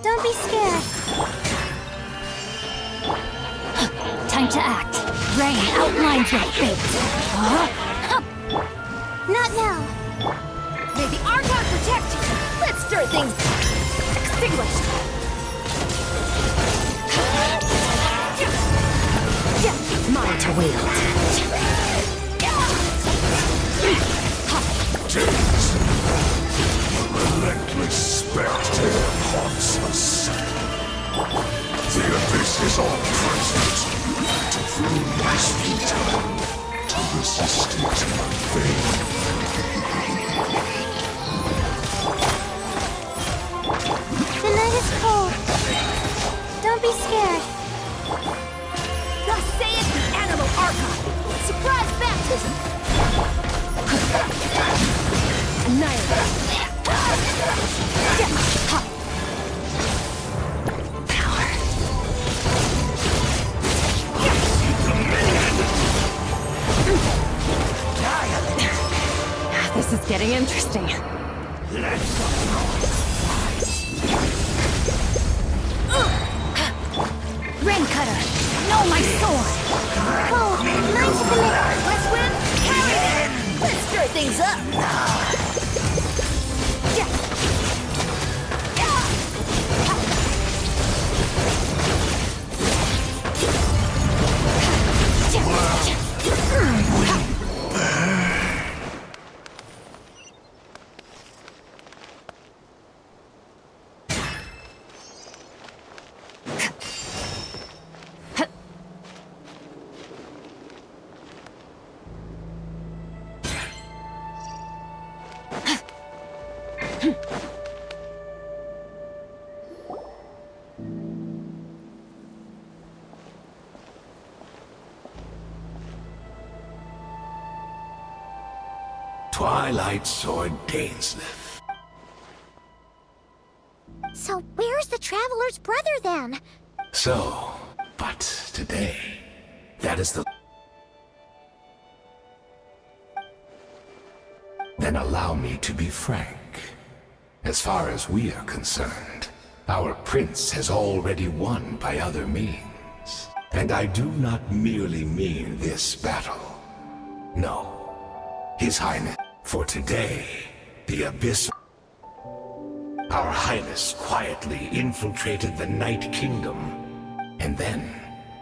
S7: Don't be scared.
S9: Time to act. Rain outlines your fate.
S7: Not now.
S12: May the Archon protect you! Let's stir things... Extinguished!
S2: Mine want to wield.
S11: Days. The relentless spectre haunts us. The abyss is all present. To flee is futile. To resist it vain.
S7: The night is cold. Don't be scared.
S12: Thus saith the animal archon. Surprise baptism. Annihilate.
S2: Power.
S13: This is getting interesting.
S12: Rain cutter. No, my sword.
S7: Oh, mine's the minute.
S12: Let's win. Carry it. Let's stir things up.
S11: Twilight Sword Dainsleif.
S7: So where's the Traveler's brother then?
S11: So, but today, that is the... Then allow me to be frank. As far as we are concerned, our prince has already won by other means. And I do not merely mean this battle. No. His Highness, for today, the Abyss... Our Highness quietly infiltrated the Night Kingdom, and then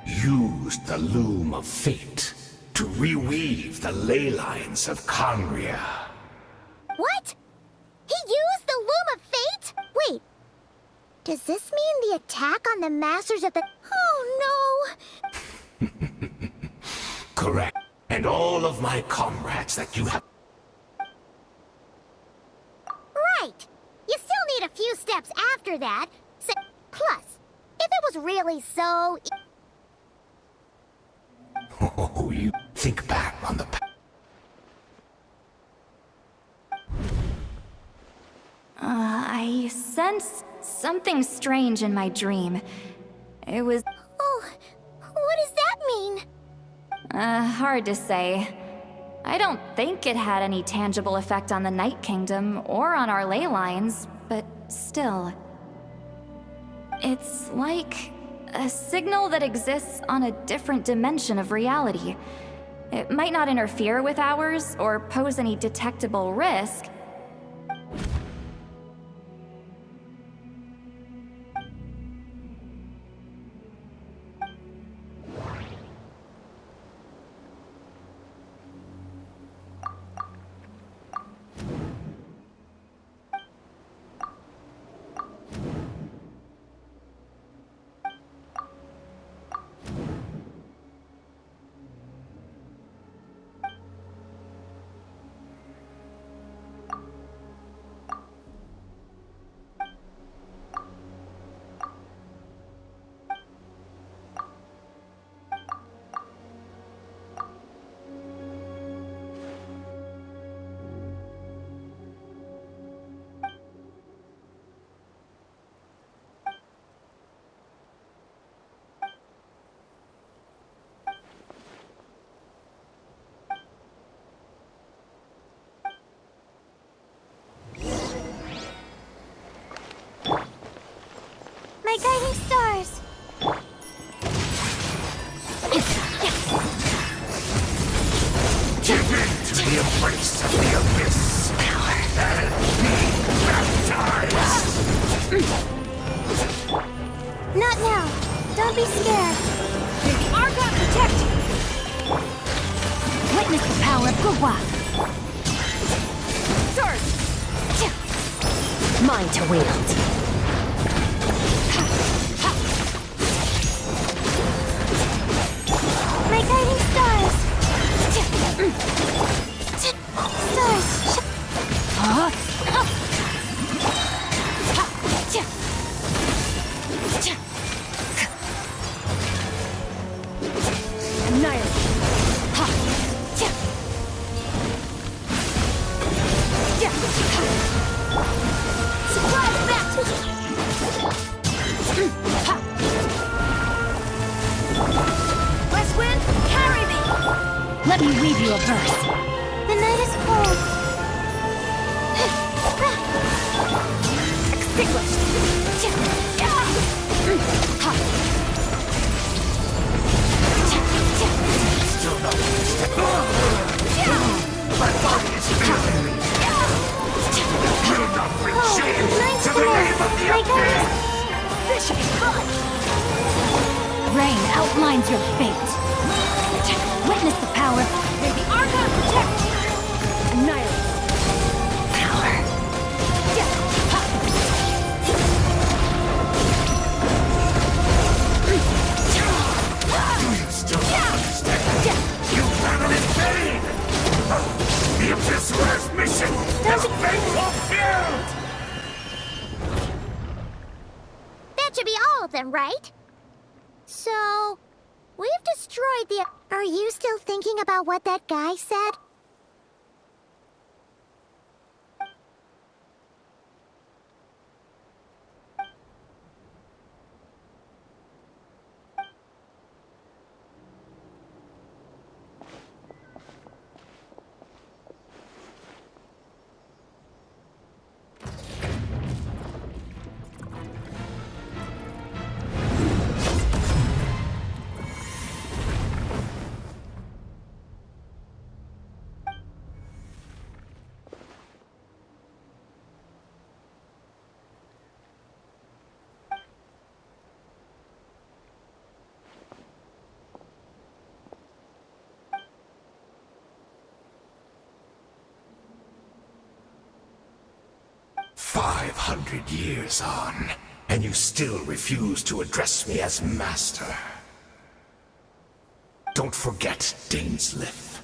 S11: used the Loom of Fate to reweave the ley lines of Conria.
S7: What? He used the Loom of Fate? Wait. Does this mean the attack on the Masters of the... Oh no!
S11: Correct. And all of my comrades that you have...
S7: Right! You still need a few steps after that. Plus, if it was really so...
S11: Oh, you think back on the...
S9: I sensed something strange in my dream. It was...
S7: Oh, what does that mean?
S9: Hard to say. I don't think it had any tangible effect on the Night Kingdom or on our ley lines, but still. It's like a signal that exists on a different dimension of reality. It might not interfere with ours or pose any detectable risk.
S7: My guiding stars.
S11: Give in to the embrace of the Abyss. Power. And be baptized.
S7: Not now. Don't be scared.
S12: May the Archon protect you.
S5: Mine to wield.
S7: My guiding stars! Stars! Supplies back to you! West Wind, carry me!
S12: Let me weave you a verse.
S7: The night is cold.
S12: Extinguished.
S11: Still not my body is feeling me. Will not bring shame to the name of the undead.
S12: This should be fun. Rain outlines your fate. Witness the power. May the Archon protect. Annihilate. Power.
S11: Do you still understand? You battle in vain! The Abyss's mission has been fulfilled!
S7: That should be all of them, right? So, we've destroyed the... Are you still thinking about what that guy said?
S11: Years on, and you still refuse to address me as master. Don't forget, Daneslith.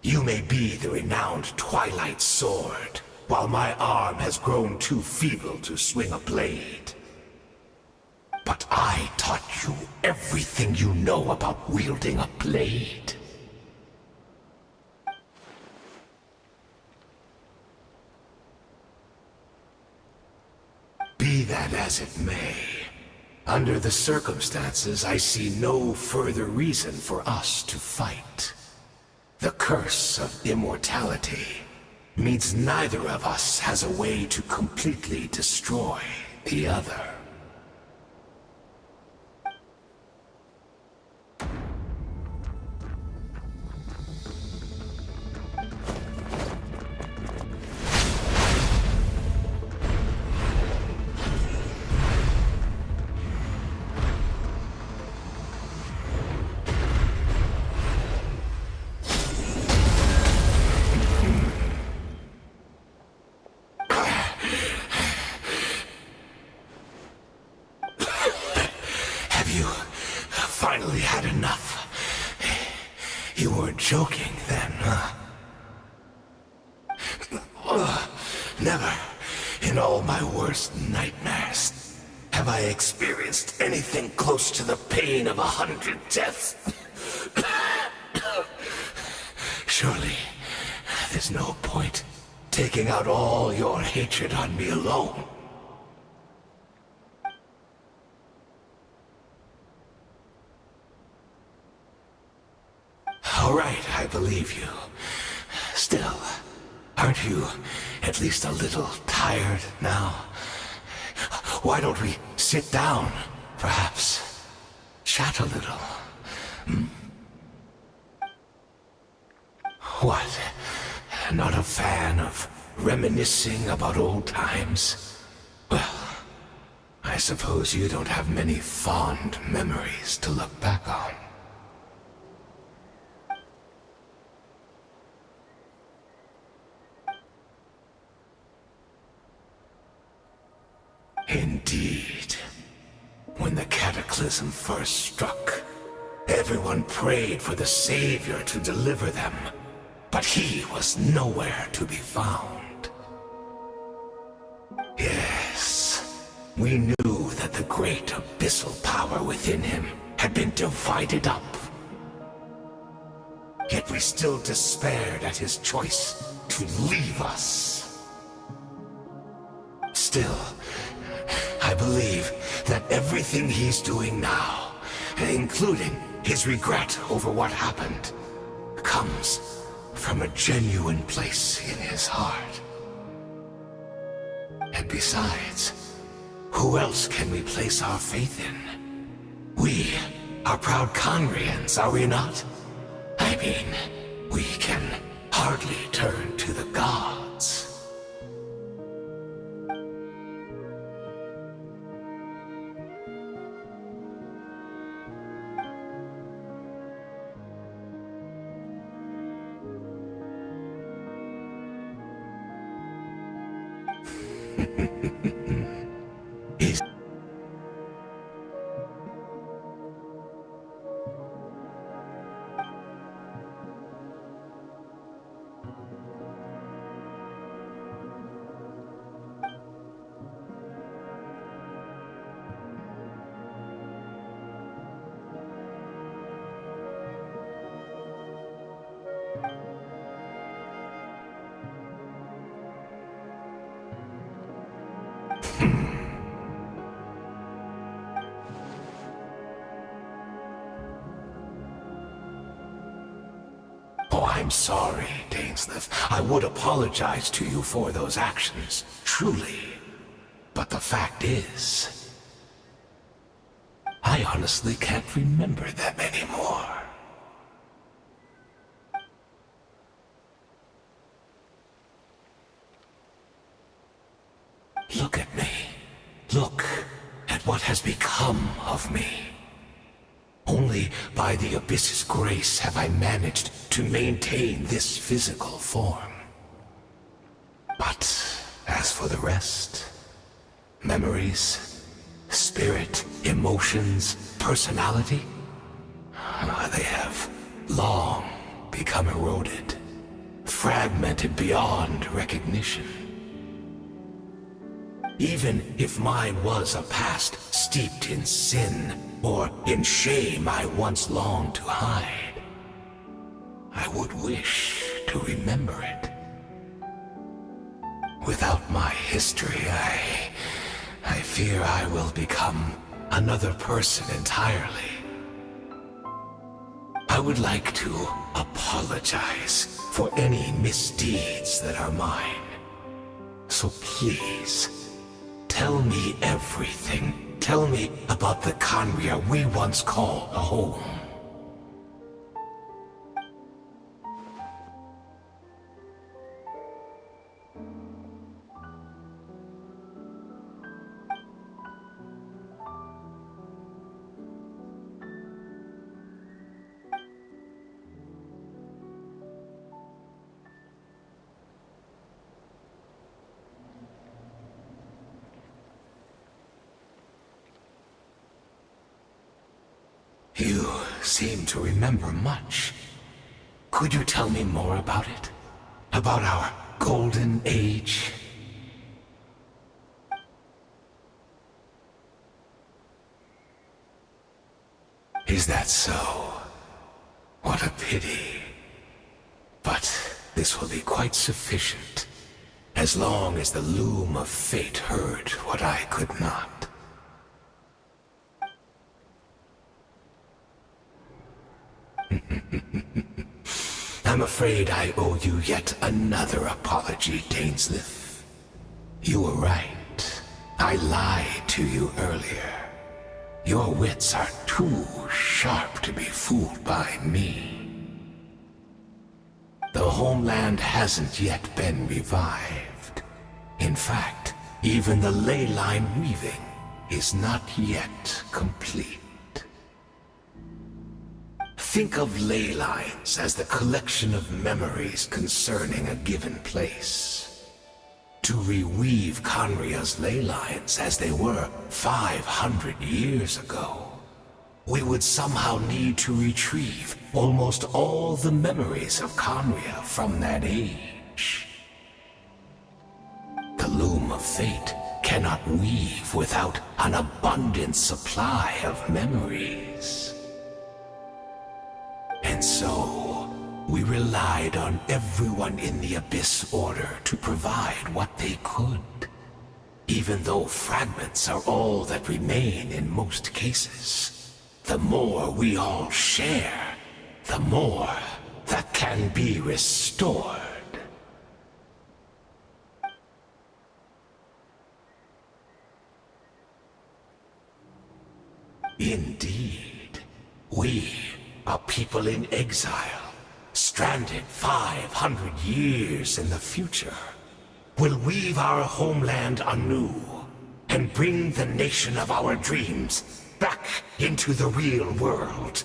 S11: You may be the renowned Twilight Sword, while my arm has grown too feeble to swing a blade. But I taught you everything you know about wielding a blade. Be that as it may, under the circumstances, I see no further reason for us to fight. The curse of immortality means neither of us has a way to completely destroy the other. Joking then, huh? Never, in all my worst nightmares, have I experienced anything close to the pain of 100 deaths. Surely, there's no point taking out all your hatred on me alone. All right, I believe you. Still, aren't you at least a little tired now? Why don't we sit down, perhaps? Chat a little. Hmm? What? Not a fan of reminiscing about old times? Well, I suppose you don't have many fond memories to look back on. Indeed. When the cataclysm first struck, everyone prayed for the Savior to deliver them, but he was nowhere to be found. Yes, we knew that the great abyssal power within him had been divided up. Yet we still despaired at his choice to leave us. Still, I believe that everything he's doing now, including his regret over what happened, comes from a genuine place in his heart. And besides, who else can we place our faith in? We are proud Conrians, are we not? I mean, we can hardly turn to the gods. Oh, I'm sorry, Dainsleif. I would apologize to you for those actions, truly. But the fact is, I honestly can't remember them anymore. Look at me. Look at what has become of me. Only by the Abyss's grace have I managed to maintain this physical form. But as for the rest, memories, spirit, emotions, personality, they have long become eroded, fragmented beyond recognition. Even if mine was a past steeped in sin or in shame I once longed to hide, I would wish to remember it. Without my history, I fear I will become another person entirely. I would like to apologize for any misdeeds that are mine. So please, tell me everything. Tell me about the Conria we once called a home. You seem to remember much. Could you tell me more about it? About our golden age? Is that so? What a pity. But this will be quite sufficient, as long as the loom of fate heard what I could not. I'm afraid I owe you yet another apology, Dainsleif. You were right. I lied to you earlier. Your wits are too sharp to be fooled by me. The homeland hasn't yet been revived. In fact, even the ley line weaving is not yet complete. Think of ley lines as the collection of memories concerning a given place. to reweave Conria's ley lines as they were 500 years ago, we would somehow need to retrieve almost all the memories of Conria from that age. The loom of fate cannot weave without an abundant supply of memories. And so, we relied on everyone in the Abyss Order to provide what they could, even though fragments are all that remain in most cases. The more we all share, the more that can be restored. Indeed, we, a people in exile, stranded 500 years in the future, will weave our homeland anew and bring the nation of our dreams back into the real world.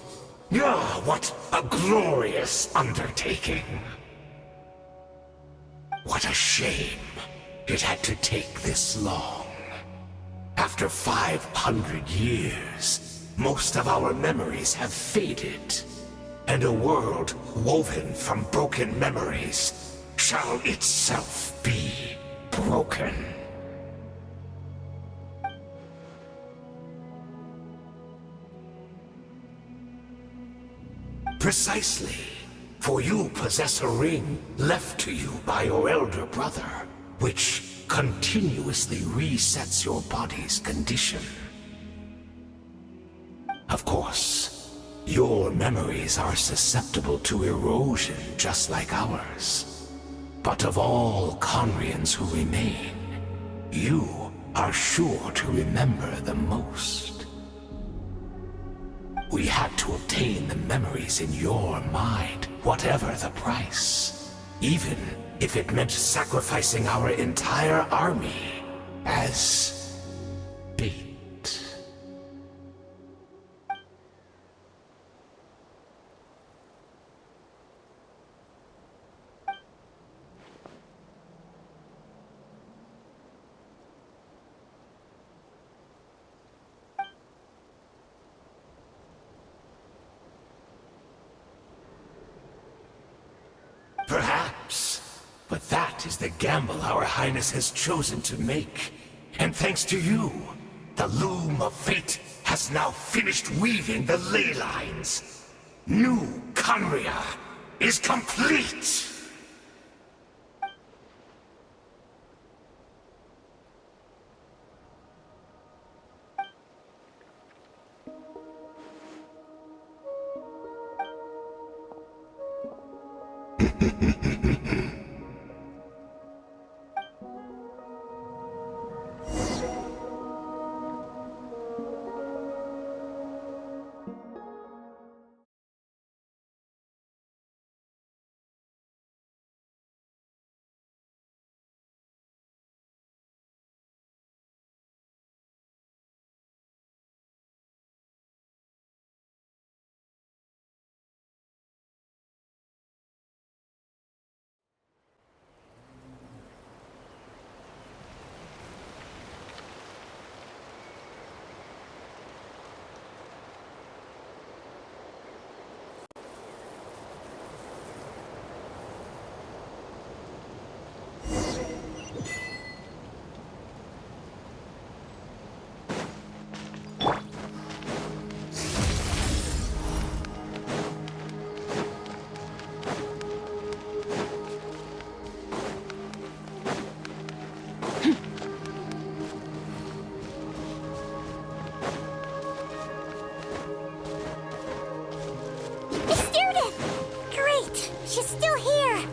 S11: Ah, what a glorious undertaking! What a shame it had to take this long. After 500 years, most of our memories have faded, and a world woven from broken memories shall itself be broken. Precisely, for you possess a ring left to you by your elder brother, which continuously resets your body's condition. Of course, your memories are susceptible to erosion just like ours. But of all Conrians who remain, you are sure to remember the most. We had to obtain the memories in your mind, whatever the price. Even if it meant sacrificing our entire army as bait. Perhaps. But that is the gamble our Highness has chosen to make. And thanks to you, the loom of fate has now finished weaving the ley lines. New Conria is complete!
S7: She's still here!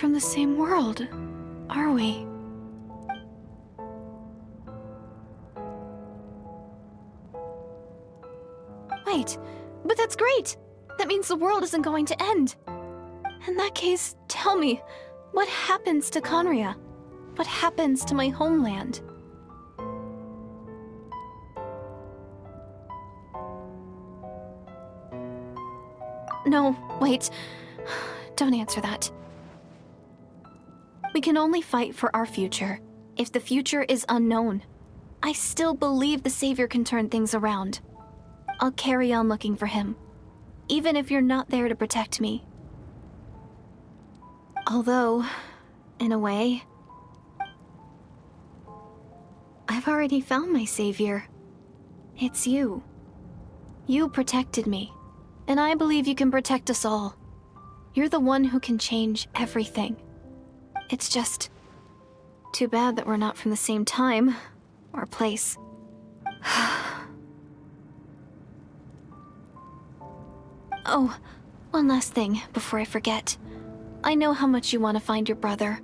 S13: from the same world, are we? Wait, but that's great! That means the world isn't going to end. In that case, tell me, what happens to Conria? What happens to my homeland? No, wait. Don't answer that. We can only fight for our future. If the future is unknown, I still believe the Savior can turn things around. I'll carry on looking for him, even if you're not there to protect me. Although, in a way, I've already found my Savior. It's you. You protected me, and I believe you can protect us all. You're the one who can change everything. It's just too bad that we're not from the same time or place. Oh, one last thing before I forget. I know how much you want to find your brother.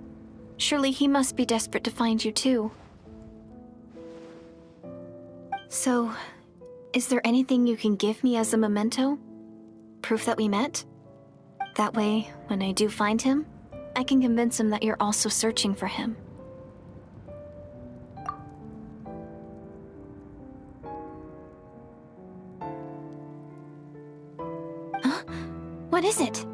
S13: Surely he must be desperate to find you too. So, is there anything you can give me as a memento? Proof that we met? That way, when I do find him, I can convince him that you're also searching for him. Huh? What is it?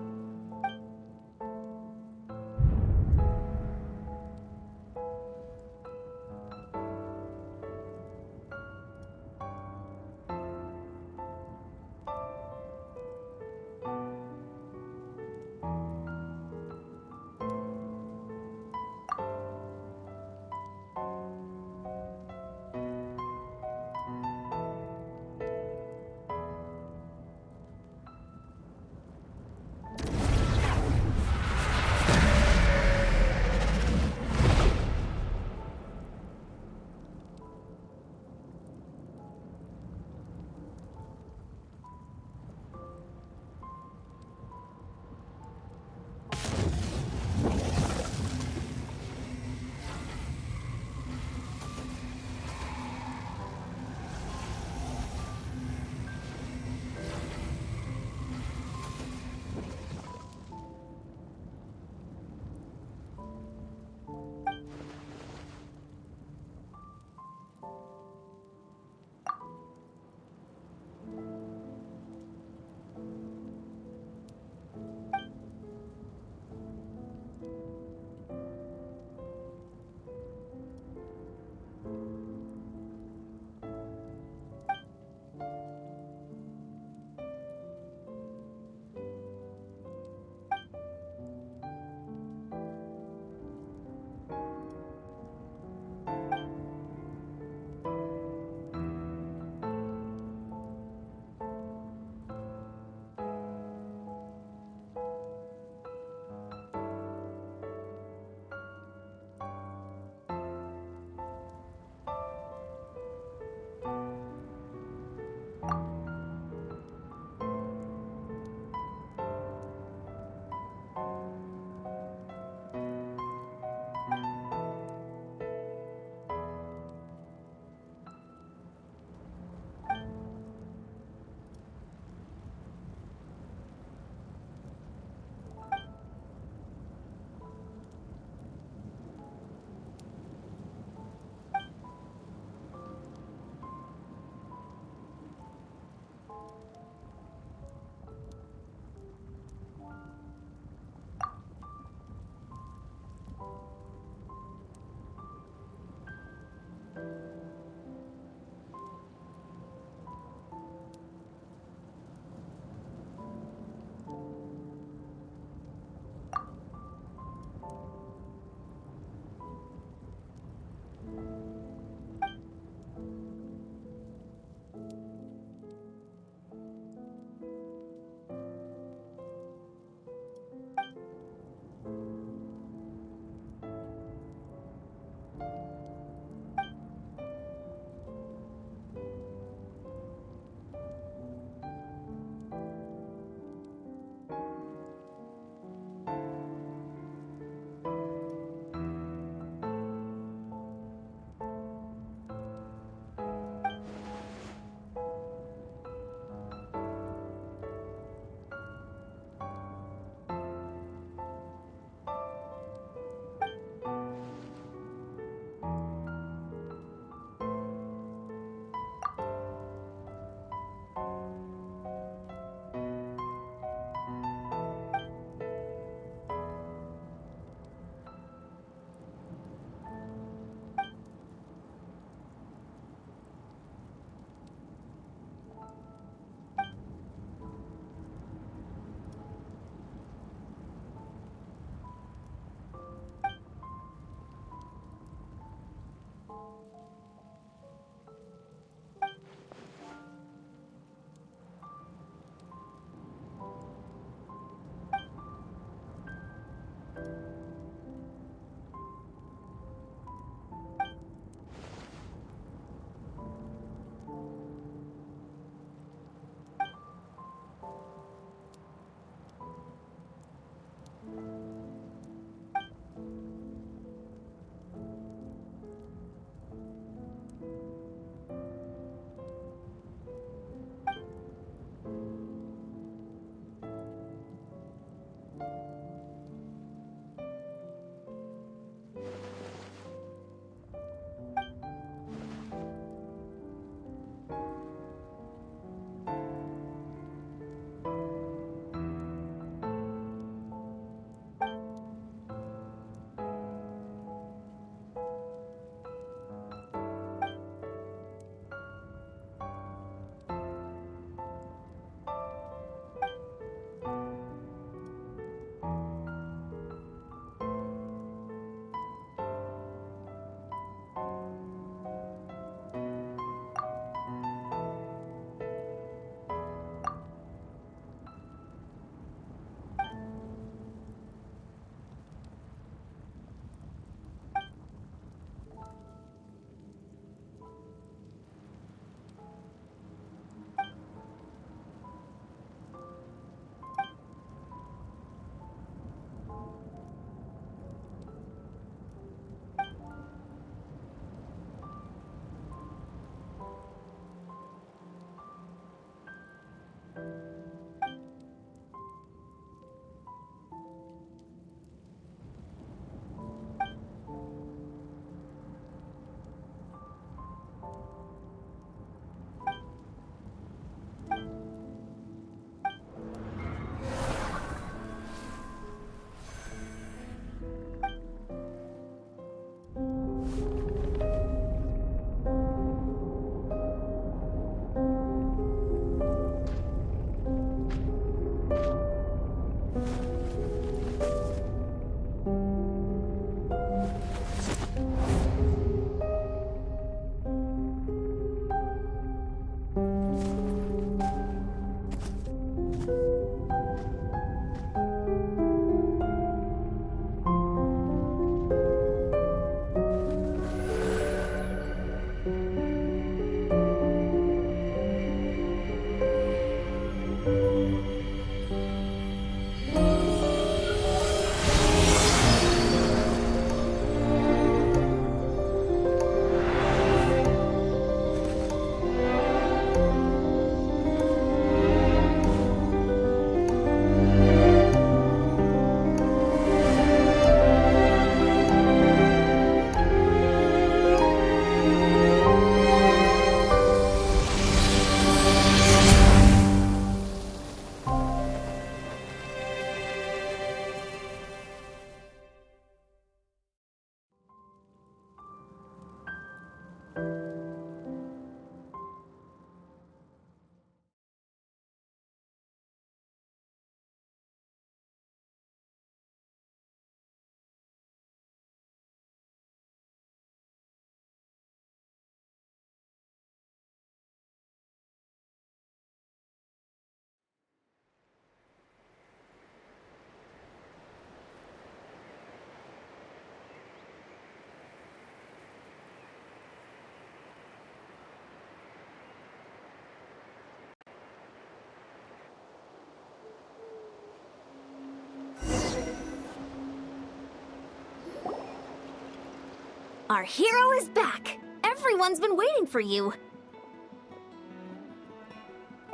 S6: Our hero is back! Everyone's been waiting for you!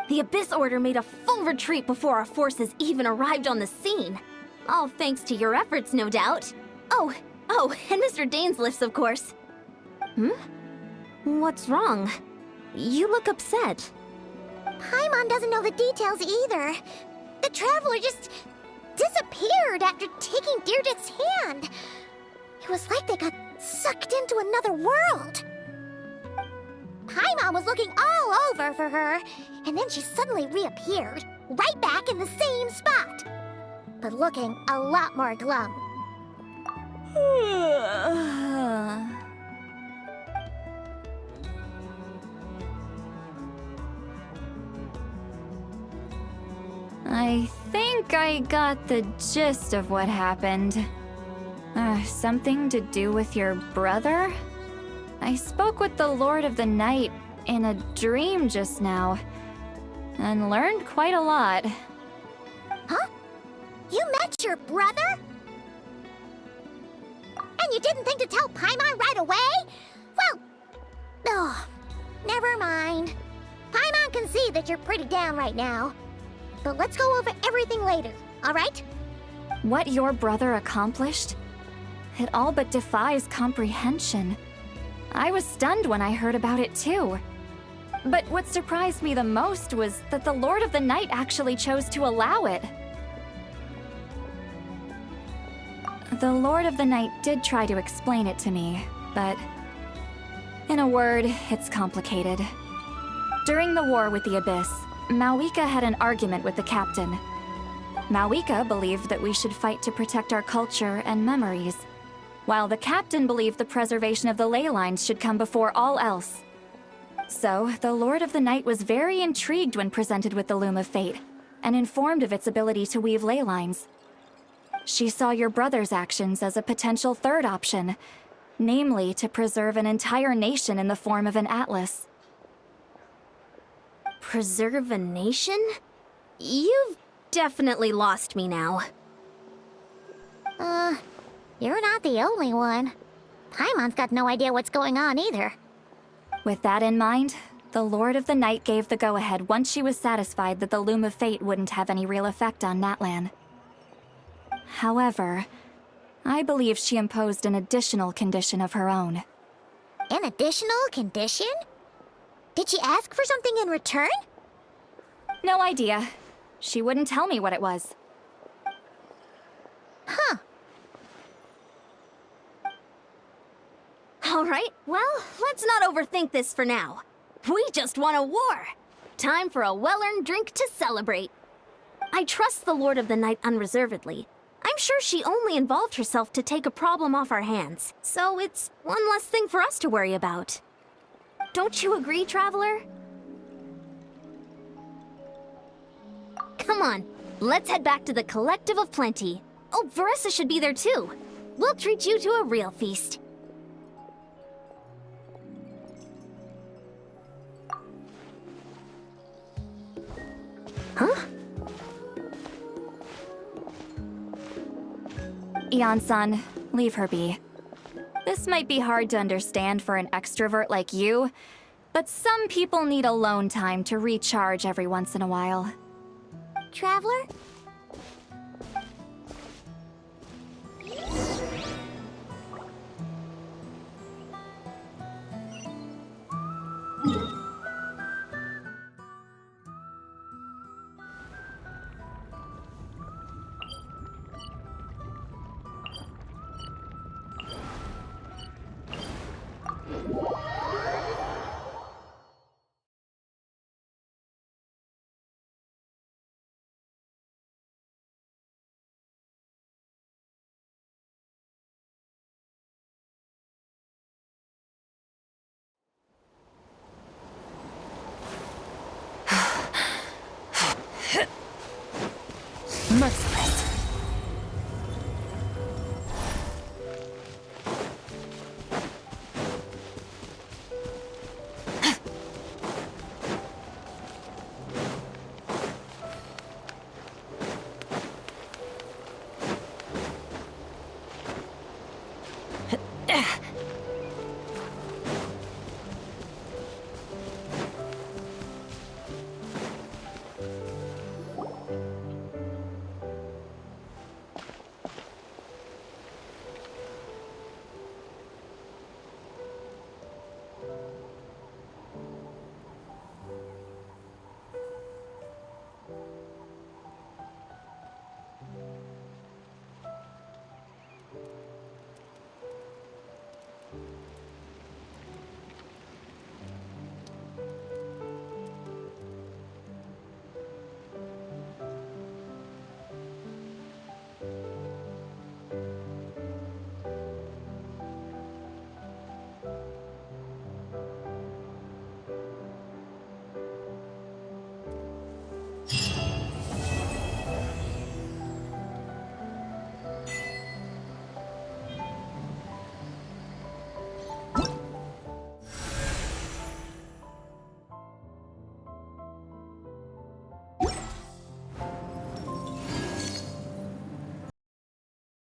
S6: The Abyss Order made a full retreat before our forces even arrived on the scene. All thanks to your efforts, no doubt. Oh, and Mr. Dainsliff's, of course. What's wrong? You look upset.
S7: Paimon doesn't know the details either. The Traveler just disappeared after taking Deirdre's hand. It was like they got sucked into another world. Paimon was looking all over for her, and then she suddenly reappeared, right back in the same spot. But looking a lot more glum.
S9: I think I got the gist of what happened. Something to do with your brother? I spoke with the Lord of the Night in a dream just now, and learned quite a lot.
S7: Huh? You met your brother? And you didn't think to tell Paimon right away? Well, never mind. Paimon can see that you're pretty down right now. But let's go over everything later, alright?
S9: What your brother accomplished? It all but defies comprehension. I was stunned when I heard about it too. But what surprised me the most was that the Lord of the Night actually chose to allow it. The Lord of the Night did try to explain it to me, but in a word, it's complicated. During the war with the Abyss, Mawika had an argument with the captain. Mawika believed that we should fight to protect our culture and memories, while the captain believed the preservation of the ley lines should come before all else. So, the Lord of the Night was very intrigued when presented with the Loom of Fate, and informed of its ability to weave ley lines. She saw your brother's actions as a potential third option, namely to preserve an entire nation in the form of an atlas.
S6: Preserve a nation? You've definitely lost me now.
S7: You're not the only one. Paimon's got no idea what's going on either.
S9: With that in mind, the Lord of the Night gave the go-ahead once she was satisfied that the Loom of Fate wouldn't have any real effect on Natlan. However, I believe she imposed an additional condition of her own.
S7: An additional condition? Did she ask for something in return?
S9: No idea. She wouldn't tell me what it was.
S7: Huh.
S6: Alright, well, let's not overthink this for now. We just won a war! Time for a well-earned drink to celebrate. I trust the Lord of the Night unreservedly. I'm sure she only involved herself to take a problem off our hands, so it's one less thing for us to worry about. Don't you agree, Traveler? Come on, let's head back to the Collective of Plenty. Oh, Veressa should be there too. We'll treat you to a real feast. Huh?
S9: Ian-san, leave her be. This might be hard to understand for an extrovert like you, but some people need alone time to recharge every once in a while.
S7: Traveler?
S8: Must